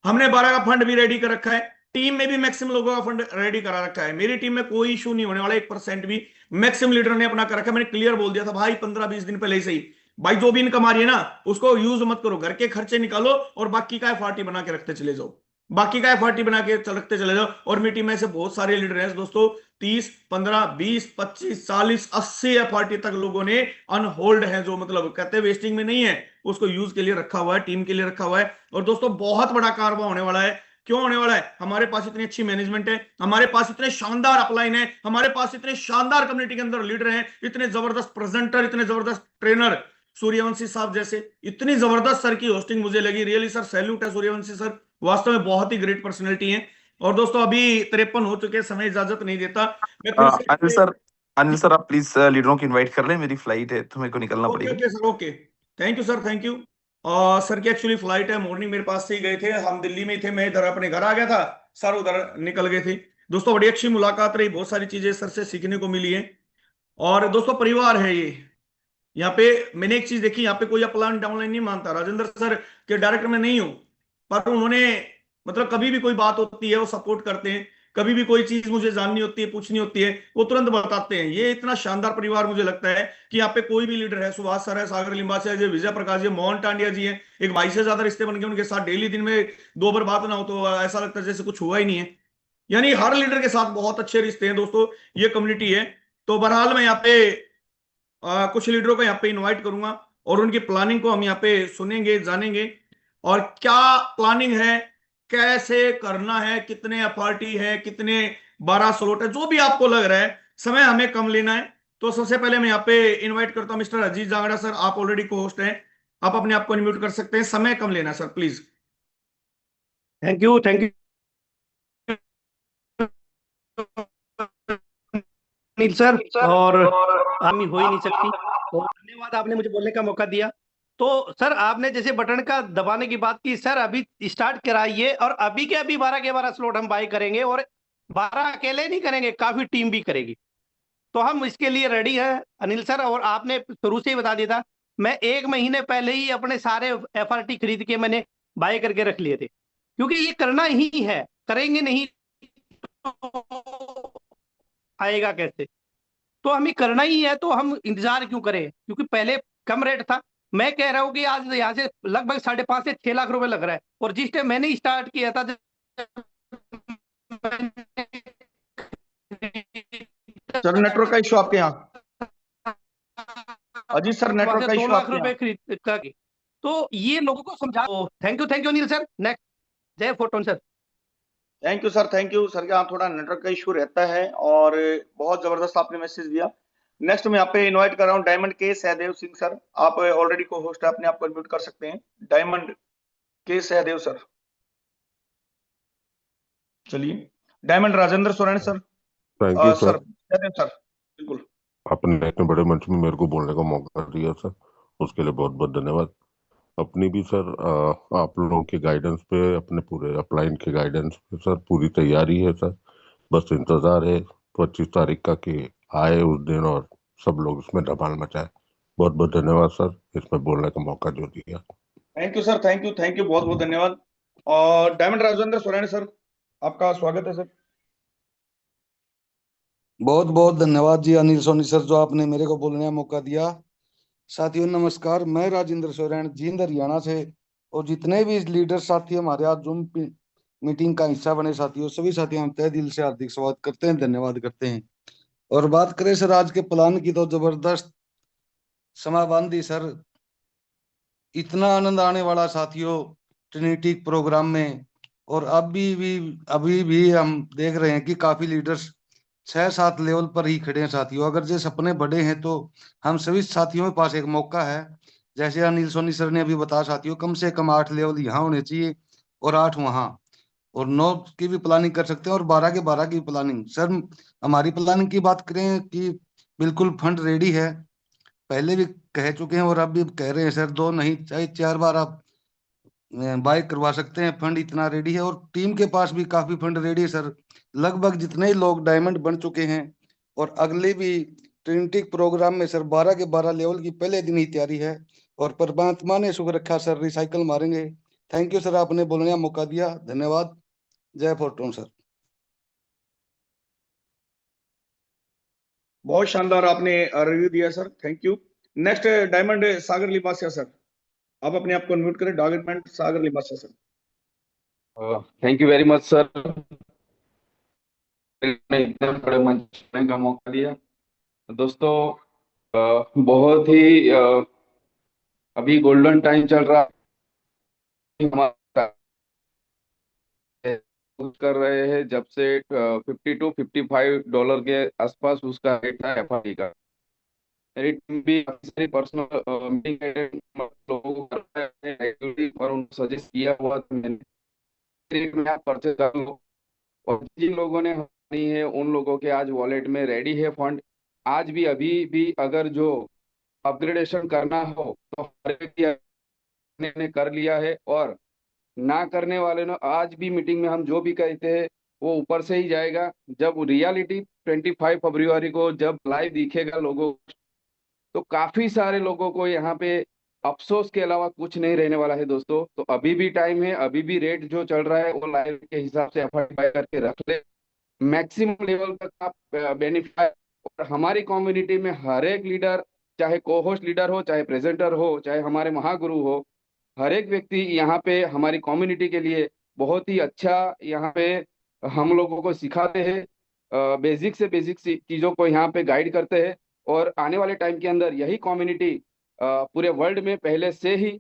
हमने 12 का फंड भी रेडी कर रखा है, टीम में भी मैक्सिमम लोगों का फंड रेडी करा रखा है, मेरी टीम में कोई इशू नहीं होने वाला 1% भी। मैक्सिमम लीडर ने अपना कर रखा है, मैंने क्लियर बोल दिया था भाई 15-20 दिन पहले ही सही, भाई जो भी इनकम आ रही है ना उसको यूज मत करो, घर के खर्चे निकालो और बाकी का एफआरटी बना के रखते चले जाओ, बाकी का एफआरटी बना के रखते चले जाओ। और मेरी टीम में से बहुत सारे लीडर हैं दोस्तों, 30, 15, 20, 25, 40, 80 एफआरटी तक लोगों ने अनहोल्ड है, जो मतलब कहते हैं वेस्टिंग में नहीं है, उसको यूज के लिए रखा हुआ है, टीम के लिए रखा हुआ है। और दोस्तों बहुत बड़ा कारवा होने वाला है, क्यों होने वाला है? हमारे पास इतनी अच्छी मैनेजमेंट है, हमारे पास इतने शानदार अपलाइन है, हमारे पास इतने शानदार कम्युनिटी के अंदर लीडर हैं, इतने जबरदस्त प्रेजेंटर, इतने जबरदस्त ट्रेनर, सूर्यवंशी साहब जैसे। इतनी जबरदस्त सर की होस्टिंग मुझे लगी, रियली सर सैल्यूट है सूर्यवंशी सर, वास्तव में बहुत ही ग्रेट पर्सनैलिटी है। और दोस्तों अभी 53 हो चुके, समय इजाजत नहीं देता, मैं फिर अनिल से। सर, अनिल सर आप प्लीज लीडरों को इनवाइट कर लें, मेरी फ्लाइट है तो मेरे को निकलना ओके पड़ेगा। Okay sir, okay. Thank you sir, thank you. और सर की एक्चुअली फ्लाइट है, मॉर्निंग मेरे पास से ही गए थे, हम दिल्ली में ही थे, मैं इधर अपने घर आ गया था, सर उधर निकल गए थे। दोस्तों बड़ी अच्छी मुलाकात रही, बहुत सारी चीजें सर से सीखने को मिली है। और दोस्तों परिवार है ये, यहाँ पे मैंने एक चीज देखी, यहाँ पे कोई अपलाइन डाउनलाइन नहीं मानता। राजेंद्र सर के डायरेक्टर में नहीं हूं, पर उन्होंने मतलब कभी भी कोई बात होती है वो सपोर्ट करते हैं, कभी भी कोई चीज मुझे जाननी होती है, पूछनी होती है, वो तुरंत बताते हैं। ये इतना शानदार परिवार मुझे लगता है कि यहाँ पे कोई भी लीडर है, सुभाष सर है, सागर लिम्बासिया जी, विजय प्रकाश जी, मोहन टांडिया जी है, एक भाई से ज्यादा रिश्ते बन गए उनके साथ, डेली दिन में 2 बार बात ना हो तो ऐसा लगता है जैसे कुछ हुआ ही नहीं है। यानी हर लीडर के साथ बहुत अच्छे रिश्ते हैं दोस्तों, ये कम्युनिटी है। तो बहरहाल मैं यहाँ पे कुछ लीडरों को यहाँ पे इनवाइट करूंगा और उनकी प्लानिंग को हम यहाँ पे सुनेंगे, जानेंगे, और क्या प्लानिंग है, कैसे करना है, कितने अपार्टी है, कितने 12 स्लॉट है, जो भी आपको लग रहा है। समय हमें कम लेना है। तो सबसे पहले मैं यहाँ पे इनवाइट करता हूँ मिस्टर अजीत जांगड़ा सर, आप ऑलरेडी को होस्ट हैं, आप अपने आप को अनम्यूट कर सकते हैं, समय कम लेना है sir, please. Thank you, thank you Anil sir. और आमी हो ही नहीं सकती, तो धन्यवाद आपने मुझे बोलने का मौका दिया। तो सर आपने जैसे बटन का दबाने की बात की, सर अभी स्टार्ट कराइए, और अभी के 12 के 12 स्लॉट हम बाई करेंगे, और 12 अकेले नहीं करेंगे, काफी टीम भी करेगी। तो हम इसके लिए रेडी हैं अनिल सर। और आपने शुरू से ही बता दिया था, मैं 1 महीने पहले ही अपने सारे FRT खरीद के मैंने बाय करके रख लिए थे, क्योंकि ये करना ही है, करेंगे नहीं तो आएगा कैसे? तो हमें करना ही है, तो हम इंतजार क्यों करें? क्योंकि पहले कम रेट था। मैं कह रहा हूँ कि आज यहाँ से लगभग 5.5 से 6 लाख रुपए लग रहा है, और जिस टाइम मैंने स्टार्ट किया था, सर नेटवर्क का इशू आपके यहाँ, अजीत सर नेटवर्क का 2 इशू लाख आपके रुपए यहाँ। खरीद कर। तो ये लोगों को समझा। Thank you Anil sir. Next, Jai Photon sir. Thank you sir, thank you sir. के यहाँ थोड़ा नेटवर्क का इशू रहता है, और बहुत जबरदस्त आपने मैसेज दिया। नेक्स्ट मैं यहाँ पे इनवाइट कर रहा हूँ डायमंड के सहदेव सिंह सर, आप ऑलरेडी को होस्ट है, अपने आप को अनम्यूट कर सकते हैं, डायमंड के सहदेव सर। चलिए, diamond Rajendra Soren sir. Thank you sir sir, Sahdev sir, बिल्कुल। आपने इतने बड़े मंच में मेरे को बोलने का मौका दिया सर, उसके लिए बहुत बहुत धन्यवाद। अपनी भी सर आप लोगों के गाइडेंस पे, अपने पूरे अपलाइन के गाइडेंस पे सर पूरी तैयारी है सर। बस इंतजार है 25 तारीख का कि आए उस दिन और सब लोग इसमें धमाल मचाए। बहुत बहुत धन्यवाद सर, इसमें बोलने का मौका जो दिया। Thank you sir, thank you, thank you, बहुत बहुत धन्यवाद। और डायमंड राजेंद्र सोरेन सर, आपका स्वागत है सर। बहुत बहुत धन्यवाद जी अनिल सोनी सर, जो आपने मेरे को बोलने का मौका दिया। साथियों नमस्कार, मैं राजेंद्र सोरेन जींद हरियाणा से, और जितने भी लीडर साथी हमारे आज जूम मीटिंग का हिस्सा बने साथियों, सभी साथियों हम तहे दिल से हार्दिक स्वागत करते हैं, धन्यवाद करते हैं। और बात करें सर आज के प्लान की, तो जबरदस्त समाबंदी सर, इतना आनंद आने वाला साथियों ट्रिनिटी प्रोग्राम में। और अभी भी हम देख रहे हैं कि काफी लीडर्स 6-7 लेवल पर ही खड़े हैं साथियों। अगर ये सपने बड़े हैं तो हम सभी साथियों के पास एक मौका है। जैसे अनिल सोनी सर ने अभी बताया साथियों, कम से कम 8 लेवल यहाँ होने चाहिए, और 8 वहाँ, और 9 की भी प्लानिंग कर सकते हैं, और 12 के 12 की प्लानिंग। सर हमारी प्लानिंग की बात करें कि बिल्कुल फंड रेडी है, पहले भी कह चुके हैं और अब भी कह रहे हैं सर, 2 नहीं चाहे 4 बार आप बाय करवा सकते हैं, फंड इतना रेडी है। और टीम के पास भी काफी फंड रेडी है सर, लगभग जितने ही लोग डायमंड बन चुके हैं। और अगले भी ट्रिनिटी प्रोग्राम में सर 12 के 12 लेवल की पहले दिन ही तैयारी है, और परमात्मा ने शुक्र रखा सर, रिसाइकल मारेंगे। थैंक यू सर, आपने बोलने का मौका दिया, धन्यवाद। जय फोर्टून सर। बहुत शानदार आपने रिव्यू दिया sir, thank you. Next Diamond Sagar Libasiya sir, आप अपने आप को अनम्यूट करें, Diamond Sagar Libasiya sir. Thank you very much sir, इतने बड़े मंच में का मौका दिया। दोस्तों बहुत ही अभी गोल्डन टाइम चल रहा है हमारा, कर रहे हैं जब से $50 to $55 के आसपास उसका रेट था एफआरडी का। मेरी टीम भी काफी सारी पर्सनल मीटिंग लोगों को कर रहे हैं regularly, और उनको सजेस्ट किया हुआ था मैंने रेट में आप परचेज कर लो। और जिन लोगों ने हमारी है उन लोगों के आज वॉलेट में रेडी है फंड। आज भी अभी भी अगर जो अपग्रेडेशन करना हो तो हर एक ने कर लिया है, और ना करने वाले ने आज भी मीटिंग में हम जो भी कहते हैं वो ऊपर से ही जाएगा। जब रियलिटी 25 फरवरी को जब लाइव दिखेगा लोगों को, तो काफी सारे लोगों को यहाँ पे अफसोस के अलावा कुछ नहीं रहने वाला है दोस्तों। तो अभी भी टाइम है, अभी भी रेट जो चल रहा है वो लाइव के हिसाब से एफर्ट करके रख ले, मैक्सिमम लेवल तक आप बेनिफिट। और हमारी कम्युनिटी में हर एक लीडर, चाहे को होस्ट लीडर हो, चाहे प्रेजेंटर हो, चाहे हमारे महागुरु हो, हर एक व्यक्ति यहाँ पे हमारी कम्युनिटी के लिए बहुत ही अच्छा यहाँ पे हम लोगों को सिखाते हैं, बेसिक से बेसिक चीज़ों को यहाँ पे गाइड करते हैं। और आने वाले टाइम के अंदर यही कम्युनिटी पूरे वर्ल्ड में पहले से ही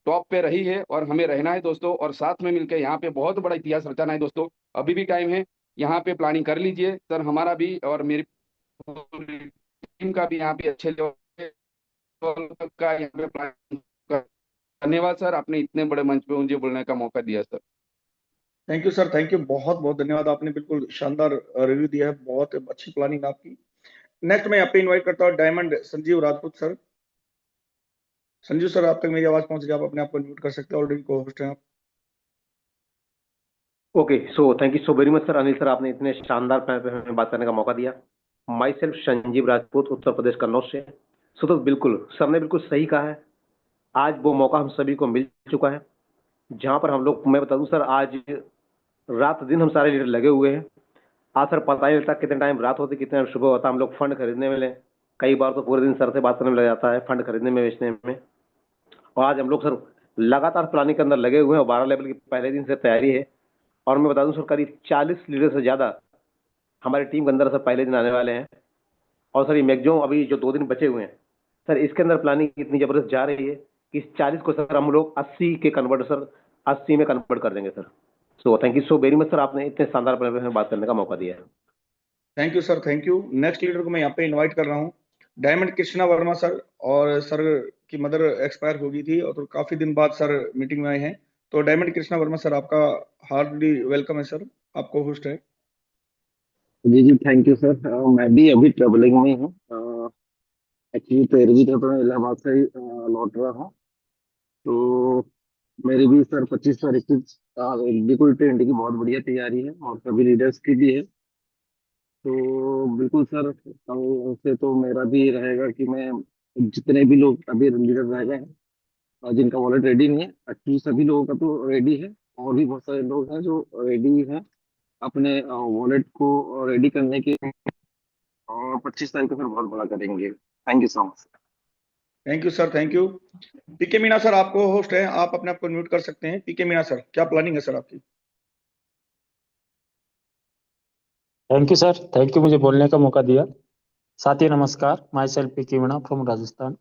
टॉप पे रही है और हमें रहना है दोस्तों, और साथ में मिलकर यहाँ पे बहुत बड़ा इतिहास रचाना है दोस्तों। अभी भी टाइम है, यहाँ पे प्लानिंग कर लीजिए सर, हमारा भी और मेरी टीम का भी यहाँ पे अच्छे लेवल का यहाँ पे प्लानिंग। धन्यवाद सर, आपने इतने बड़े मंच पे मुझे बोलने का मौका दिया sir. Thank you sir, thank you, बहुत बहुत धन्यवाद। आपने बिल्कुल शानदार रिव्यू दिया है, बहुत अच्छी प्लानिंग आपकी। नेक्स्ट मैं यहाँ पे इनवाइट करता हूँ diamond Sanjeev Rajput sir. Sanjeev sir, आप तक मेरी आवाज पहुंच गई, आप अपने आप को म्यूट कर सकते हैं, ऑलरेडी को होस्ट हैं आप। Okay, so thank you so very much sir. Anil sir, आपने इतने शानदार पैनल पे हमें बात करने का मौका दिया। माई सेल्फ संजीव राजपूत, उत्तर प्रदेश कन्नौज से। सो तो बिल्कुल सर ने बिल्कुल सही कहा है, आज वो मौका हम सभी को मिल चुका है जहां पर हम लोग, मैं बता दूं सर, आज रात दिन हम सारे लीडर लगे हुए हैं। आज सर पता ही लगता कितने टाइम रात होती कितने टाइम सुबह होता, हम लोग फंड खरीदने में ले। कई बार तो पूरे दिन सर से बात करने में लग जाता है, फंड खरीदने में, बेचने में। और आज हम लोग सर लगातार प्लानिंग के अंदर लगे हुए हैं और 12 लेवल की पहले दिन से तैयारी है। और मैं बता दूं सर, करीब 40 लीडर से ज्यादा हमारी टीम के अंदर सर पहले दिन आने वाले हैं। और सर ये मैक्सिमम अभी जो 2 दिन बचे हुए हैं सर, इसके अंदर प्लानिंग इतनी जबरदस्त जा रही है कि इस 40 को सर हम लोग 80 के कन्वर्ट, सर 80 में कन्वर्ट कर देंगे sir. So thank you so very much sir, आपने इतने शानदार प्लान पे हमें बात करने का मौका दिया है। Thank you sir, thank you. Next leader को मैं यहाँ पे इनवाइट कर रहा हूँ डायमंड कृष्णा वर्मा सर। और सर की मदर एक्सपायर हो गई थी और तो काफी दिन बाद सर मीटिंग में आए हैं। तो डायमंड कृष्णा वर्मा सर, आपका हार्डली वेलकम है सर, आपको होस्ट है। जी जी, थैंक यू सर। मैं भी अभी ट्रेवलिंग में हूँ। एक्चुअली 13वीं तो मैं इलाहाबाद से ही लौट रहा हूँ। तो मेरी भी सर 25 तारीख की बिल्कुल ट्रेन की बहुत बढ़िया तैयारी है और सभी लीडर्स की भी है। तो बिल्कुल सर, कल से तो मेरा भी रहेगा कि मैं जितने भी लोग अभी लीडर रह गए हैं और जिनका वॉलेट रेडी नहीं है, एक्चुअली सभी लोगों का तो रेडी है, और भी बहुत सारे लोग हैं जो रेडी हैं अपने वॉलेट को रेडी करने के। और 25 तारीख को फिर बहुत बड़ा करेंगे। Thank you so much. Thank you sir, thank you. PK Meena sir, आपको होस्ट है, आप अपने आप को म्यूट कर सकते हैं। पीके मीणा सर, क्या प्लानिंग है सर आपकी? Thank you sir, thank you मुझे बोलने का मौका दिया। साथी नमस्कार, myself PK Meena from Rajasthan.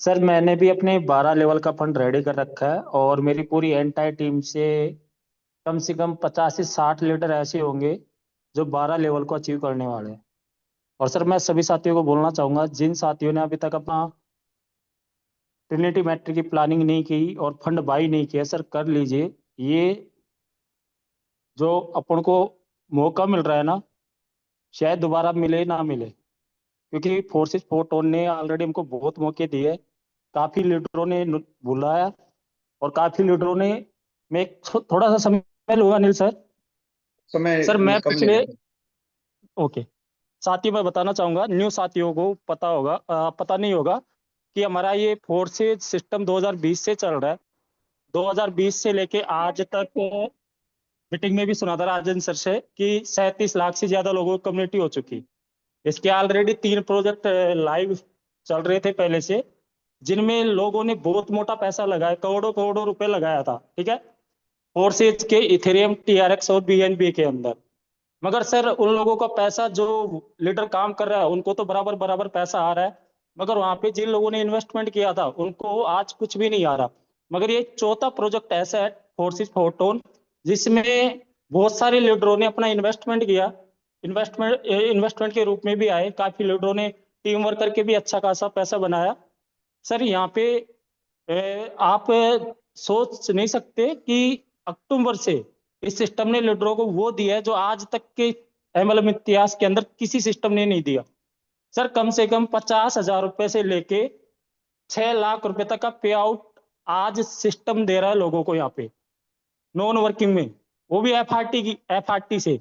Sir मैंने भी अपने 12 लेवल का फंड रेडी कर रखा है और मेरी पूरी एंटायर टीम से कम 50 से 60 लीडर ऐसे होंगे जो 12 लेवल को अचीव करने वाले हैं। और सर मैं सभी साथियों को बोलना चाहूँगा, जिन साथियों ने अभी तक अपना ट्रिनिटी मैट्रिक की प्लानिंग नहीं की और फंड बाई नहीं किया, सर कर लीजिए। ये जो अपन को मौका मिल रहा है ना, शायद दोबारा मिले ना मिले, क्योंकि फोर्सेस फोर्टोन ने ऑलरेडी हमको बहुत मौके दिए। काफी लीडरों ने बुलाया और काफी लीडरों ने, मैं थोड़ा सा समय लूंगा अनिल सर। समय सर मैं कम पिछले लेंगे। ओके साथियों, मैं बताना चाहूंगा, न्यू साथियों को पता होगा, पता नहीं होगा कि हमारा ये फोर्सेज सिस्टम 2020 से चल रहा है। 2020 से लेके आज तक मीटिंग में भी सुना था राजन सर से कि 37 लाख से ज्यादा लोगों की कम्युनिटी हो चुकी। इसके ऑलरेडी 3 प्रोजेक्ट लाइव चल रहे थे पहले से, जिनमें लोगों ने बहुत मोटा पैसा लगाया, करोड़ों करोड़ों रुपए लगाया था, ठीक है, फोर्सेज के इथेरियम, टीआरएक्स और बीएनबी के अंदर। मगर सर उन लोगों का पैसा, जो लीडर काम कर रहा है उनको तो बराबर बराबर पैसा आ रहा है, मगर वहां पे जिन लोगों ने इन्वेस्टमेंट किया था उनको आज कुछ भी नहीं आ रहा। मगर ये चौथा प्रोजेक्ट ऐसा है फोर्सेज फोर्टोन, जिसमें बहुत सारे लीडरों ने अपना इन्वेस्टमेंट किया, इन्वेस्टमेंट के रूप में भी आए, काफी लीडरों ने टीम वर्क करके भी अच्छा खासा पैसा बनाया। सर यहाँ पे आप सोच नहीं सकते कि अक्टूबर से इस सिस्टम ने लीडरों को वो दिया है जो आज तक के एमएलएम इतिहास के अंदर किसी सिस्टम ने नहीं दिया। सर कम से कम 50,000 रुपए से लेके 6 लाख रुपए तक का पे आउट आज सिस्टम दे रहा है लोगों को यहाँ पे नॉन वर्किंग में, वो भी एफआरटी से।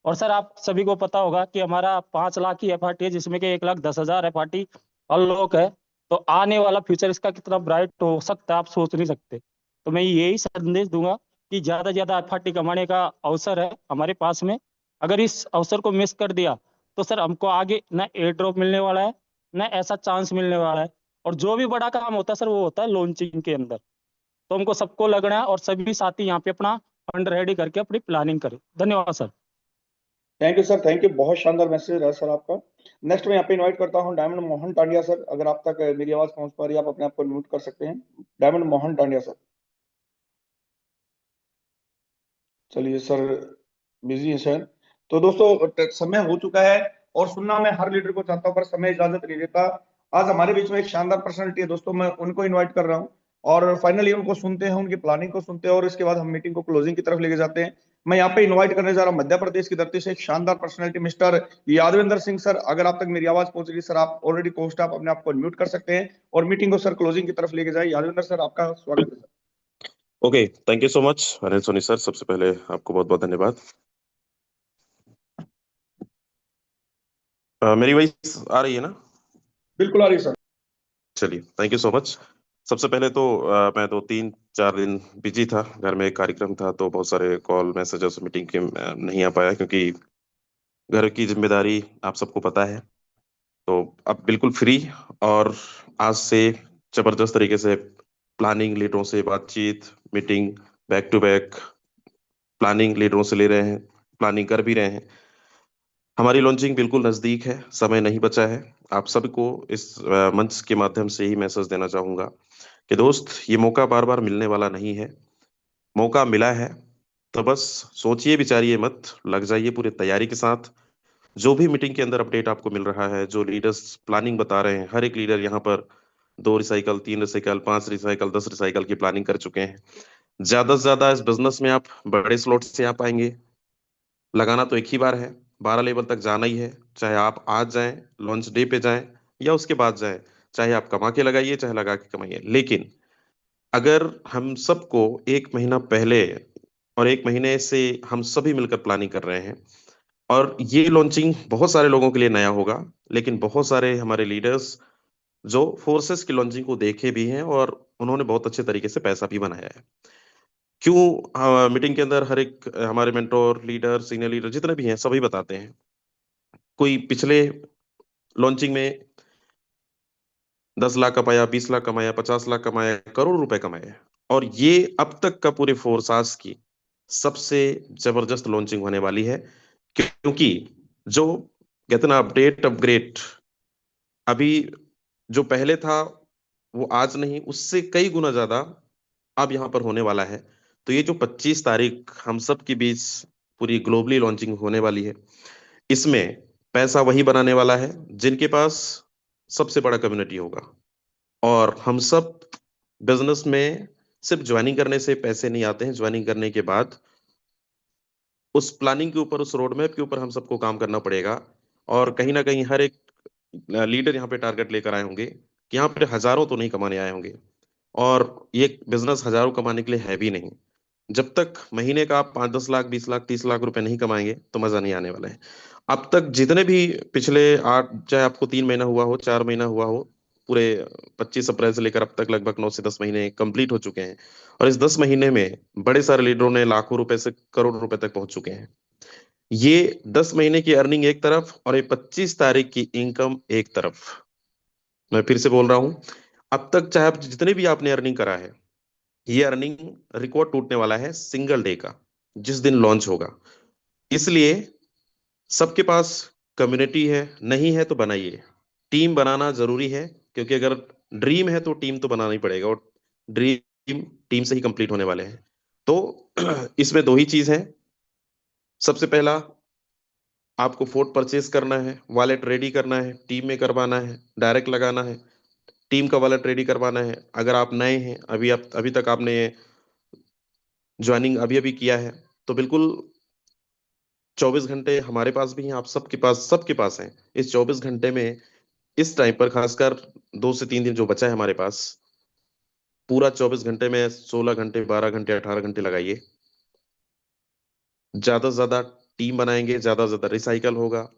और सर आप सभी को पता होगा कि हमारा 5 लाख की एफआरटी है, जिसमें कि 1,10,000 एफआरटी अनलॉक है। तो आने वाला फ्यूचर इसका कितना ब्राइट हो सकता है आप सोच नहीं सकते। तो मैं यही संदेश दूंगा कि ज्यादा से ज्यादा एफआरटी कमाने का अवसर है हमारे पास में। अगर इस अवसर को मिस कर दिया तो सर हमको आगे ना एयर ड्रॉप मिलने वाला है, ना ऐसा चांस मिलने वाला है। और जो भी बड़ा काम होता है सर वो होता है लॉन्चिंग के अंदर। तो हमको सबको लगना है और सभी साथी यहाँ पे अपना फंड रेडी करके अपनी प्लानिंग करें। धन्यवाद sir. Thank you sir, thank you, बहुत शानदार मैसेज है सर आपका। नेक्स्ट मैं यहाँ पे इनवाइट करता हूँ डायमंड मोहन टांडिया सर। अगर आप तक मेरी आवाज पहुंच पा रही है आप अपने आप को म्यूट कर सकते हैं। Diamond Mohan Tandia sir. चलिए सर बिजी है सर। तो दोस्तों समय हो चुका है और सुनना मैं हर लीडर को चाहता हूँ पर समय इजाजत नहीं देता। आज हमारे बीच में एक शानदार पर्सनैलिटी है दोस्तों, मैं उनको इनवाइट कर रहा हूँ और फाइनली उनको सुनते हैं, उनकी प्लानिंग को सुनते हैं और इसके बाद हम मीटिंग को क्लोजिंग की तरफ लेके जाते हैं। मैं यहाँ पे इनवाइट करने जा रहा हूँ मध्य प्रदेश की धरती से एक शानदार personality mister Yadvinder Singh sir. अगर आप तक मेरी आवाज पहुंच रही है सर, आप ऑलरेडी पोस्ट आप अपने आप को म्यूट कर सकते हैं और मीटिंग को सर क्लोजिंग की तरफ लेके जाए। यादविंदर सर आपका स्वागत है sir. Okay, thank you so much Anil Soni sir. सबसे पहले आपको बहुत बहुत धन्यवाद। मेरी वॉइस आ रही है ना? बिल्कुल आ रही है सर। चलिए, थैंक यू सो मच। सबसे पहले तो मैं तो 3-4 दिन बिजी था, घर में एक कार्यक्रम था, तो बहुत सारे कॉल मैसेजेस मीटिंग के नहीं आ पाया, क्योंकि घर की जिम्मेदारी आप सबको पता है। तो अब बिल्कुल फ्री, और आज से जबरदस्त तरीके से प्लानिंग, लीडरों से बातचीत, meeting, back to back planning लीडरों से ले रहे हैं, प्लानिंग कर भी रहे हैं। हमारी लॉन्चिंग बिल्कुल नजदीक है, समय नहीं बचा है। आप सबको इस मंच के माध्यम से ही मैसेज देना चाहूंगा कि दोस्त, ये मौका बार बार मिलने वाला नहीं है। मौका मिला है तो बस सोचिए विचारिए मत, लग जाइए पूरी तैयारी के साथ। जो भी मीटिंग के अंदर अपडेट आपको मिल रहा है, जो लीडर्स प्लानिंग बता रहे हैं, हर एक लीडर यहाँ पर 2 रिसाइकल, 3 रिसाइकल, 5 रिसाइकल, 10 रिसाइकल की प्लानिंग कर चुके हैं। ज्यादा से ज्यादा इस बिजनेस में आप बड़े स्लॉट से आ पाएंगे। लगाना तो एक ही बार है, 12 लेवल तक जाना ही है। चाहे आप आज जाएं, लॉन्च डे पे जाएं, या उसके बाद जाएं, चाहे आप कमा के लगाइए, चाहे लगा के कमाइए। लेकिन अगर हम सबको 1 महीना पहले और 1 महीने से हम सभी मिलकर प्लानिंग कर रहे हैं, और ये लॉन्चिंग बहुत सारे लोगों के लिए नया होगा, लेकिन बहुत सारे हमारे लीडर्स जो फोर्सेस की लॉन्चिंग को देखे भी हैं और उन्होंने बहुत अच्छे तरीके से पैसा भी बनाया है। क्यों मीटिंग के अंदर हर एक हमारे मेंटोर, लीडर, सीनियर लीडर जितने भी हैं सभी बताते हैं, कोई पिछले लॉन्चिंग में 10 लाख कमाया, 20 लाख कमाया, 50 लाख कमाया, करोड़ रुपए कमाए, और ये अब तक का पूरे फोर्सास की सबसे जबरदस्त लॉन्चिंग होने वाली है। क्योंकि जो कहते ना अपडेट अपग्रेड, अभी जो पहले था वो आज नहीं, उससे कई गुना ज्यादा अब यहाँ पर होने वाला है। तो ये जो 25 तारीख हम सब के बीच पूरी ग्लोबली लॉन्चिंग होने वाली है, इसमें पैसा वही बनाने वाला है जिनके पास सबसे बड़ा कम्युनिटी होगा। और हम सब बिजनेस में सिर्फ ज्वाइनिंग करने से पैसे नहीं आते हैं, ज्वाइनिंग करने के बाद उस प्लानिंग के ऊपर, उस रोड मैप के ऊपर हम सबको काम करना पड़ेगा। और कहीं ना कहीं हर एक लीडर यहाँ पे टारगेट लेकर आए होंगे कि यहाँ पे हजारों तो नहीं कमाने आए होंगे, और ये बिजनेस हजारों कमाने के लिए है भी नहीं। जब तक महीने का आप 5-10 लाख, 20 लाख, 30 लाख रुपए नहीं कमाएंगे तो मजा नहीं आने वाला है। अब तक जितने भी पिछले 8, चाहे आपको 3 महीना हुआ हो, 4 महीना हुआ हो, पूरे 25 अप्रैल से लेकर अब तक लगभग 9 से 10 महीने कंप्लीट हो चुके हैं। और इस 10 महीने में बड़े सारे लीडरों ने लाखों रुपए से करोड़ रुपए तक पहुंच चुके हैं। ये 10 महीने की अर्निंग एक तरफ, और ये 25 तारीख की इनकम एक तरफ। मैं फिर से बोल रहा हूं, अब तक चाहे आप जितने भी आपने अर्निंग करा है, ये अर्निंग रिकॉर्ड टूटने वाला है सिंगल डे का, जिस दिन लॉन्च होगा। इसलिए सबके पास कम्युनिटी है, नहीं है तो बनाइए। टीम बनाना जरूरी है, क्योंकि अगर ड्रीम है तो टीम तो बनाना ही पड़ेगा, और ड्रीम टीम से ही कंप्लीट होने वाले हैं। तो इसमें 2 ही चीज है, सबसे पहला आपको फोर्ट परचेज करना है, वॉलेट रेडी करना है, टीम में करवाना है, डायरेक्ट लगाना है, टीम का वॉलेट रेडी करवाना है। अगर आप नए हैं, अभी तक आपने ज्वाइनिंग अभी अभी किया है, तो बिल्कुल 24 घंटे हमारे पास भी हैं, आप सबके पास हैं। इस 24 घंटे में इस टाइम पर खासकर 2 से 3 दिन जो बचा है हमारे पास, पूरा 24 घंटे में 16 घंटे, 12 घंटे, 18 घंटे लगाइए। ज्यादा से ज्यादा टीम बनाएंगे, ज्यादा से ज्यादा रिसाइकल होगा।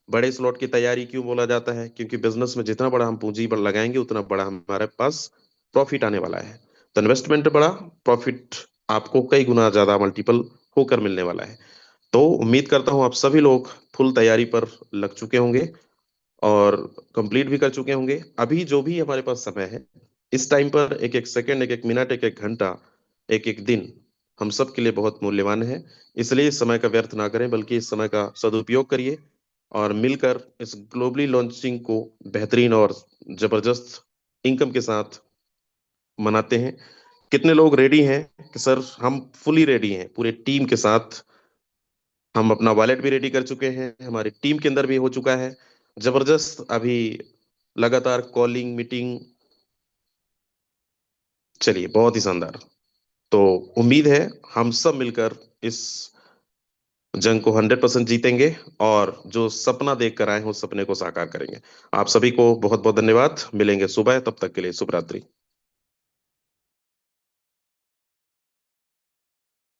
बड़े स्लॉट की तैयारी क्यों बोला जाता है? क्योंकि बिजनेस में जितना बड़ा हम पूंजी पर लगाएंगे उतना बड़ा हमारे पास प्रॉफिट आने वाला है। तो इन्वेस्टमेंट बड़ा, प्रॉफिट आपको कई गुना ज्यादा मल्टीपल होकर मिलने वाला है। तो उम्मीद करता हूं आप सभी लोग फुल तैयारी पर लग चुके होंगे और कंप्लीट भी कर चुके होंगे। अभी जो भी हमारे पास समय है, इस टाइम पर एक एक सेकंड, एक एक मिनट, एक एक घंटा, एक एक दिन हम सब के लिए बहुत मूल्यवान है। इसलिए इस समय का व्यर्थ ना करें, बल्कि इस समय का सदुपयोग करिए और मिलकर इस ग्लोबली लॉन्चिंग को बेहतरीन और जबरदस्त इनकम के साथ मनाते हैं। कितने लोग रेडी हैं कि सर हम फुली रेडी हैं? पूरे टीम के साथ हम अपना वॉलेट भी रेडी कर चुके हैं, हमारी टीम के अंदर भी हो चुका है जबरदस्त। अभी लगातार कॉलिंग, मीटिंग, चलिए बहुत ही शानदार। तो उम्मीद है हम सब मिलकर इस जंग को 100% जीतेंगे और जो सपना देख कर आए हैं उस सपने को साकार करेंगे। आप सभी को बहुत बहुत धन्यवाद। मिलेंगे सुबह, तब तक के लिए शुभ रात्रि।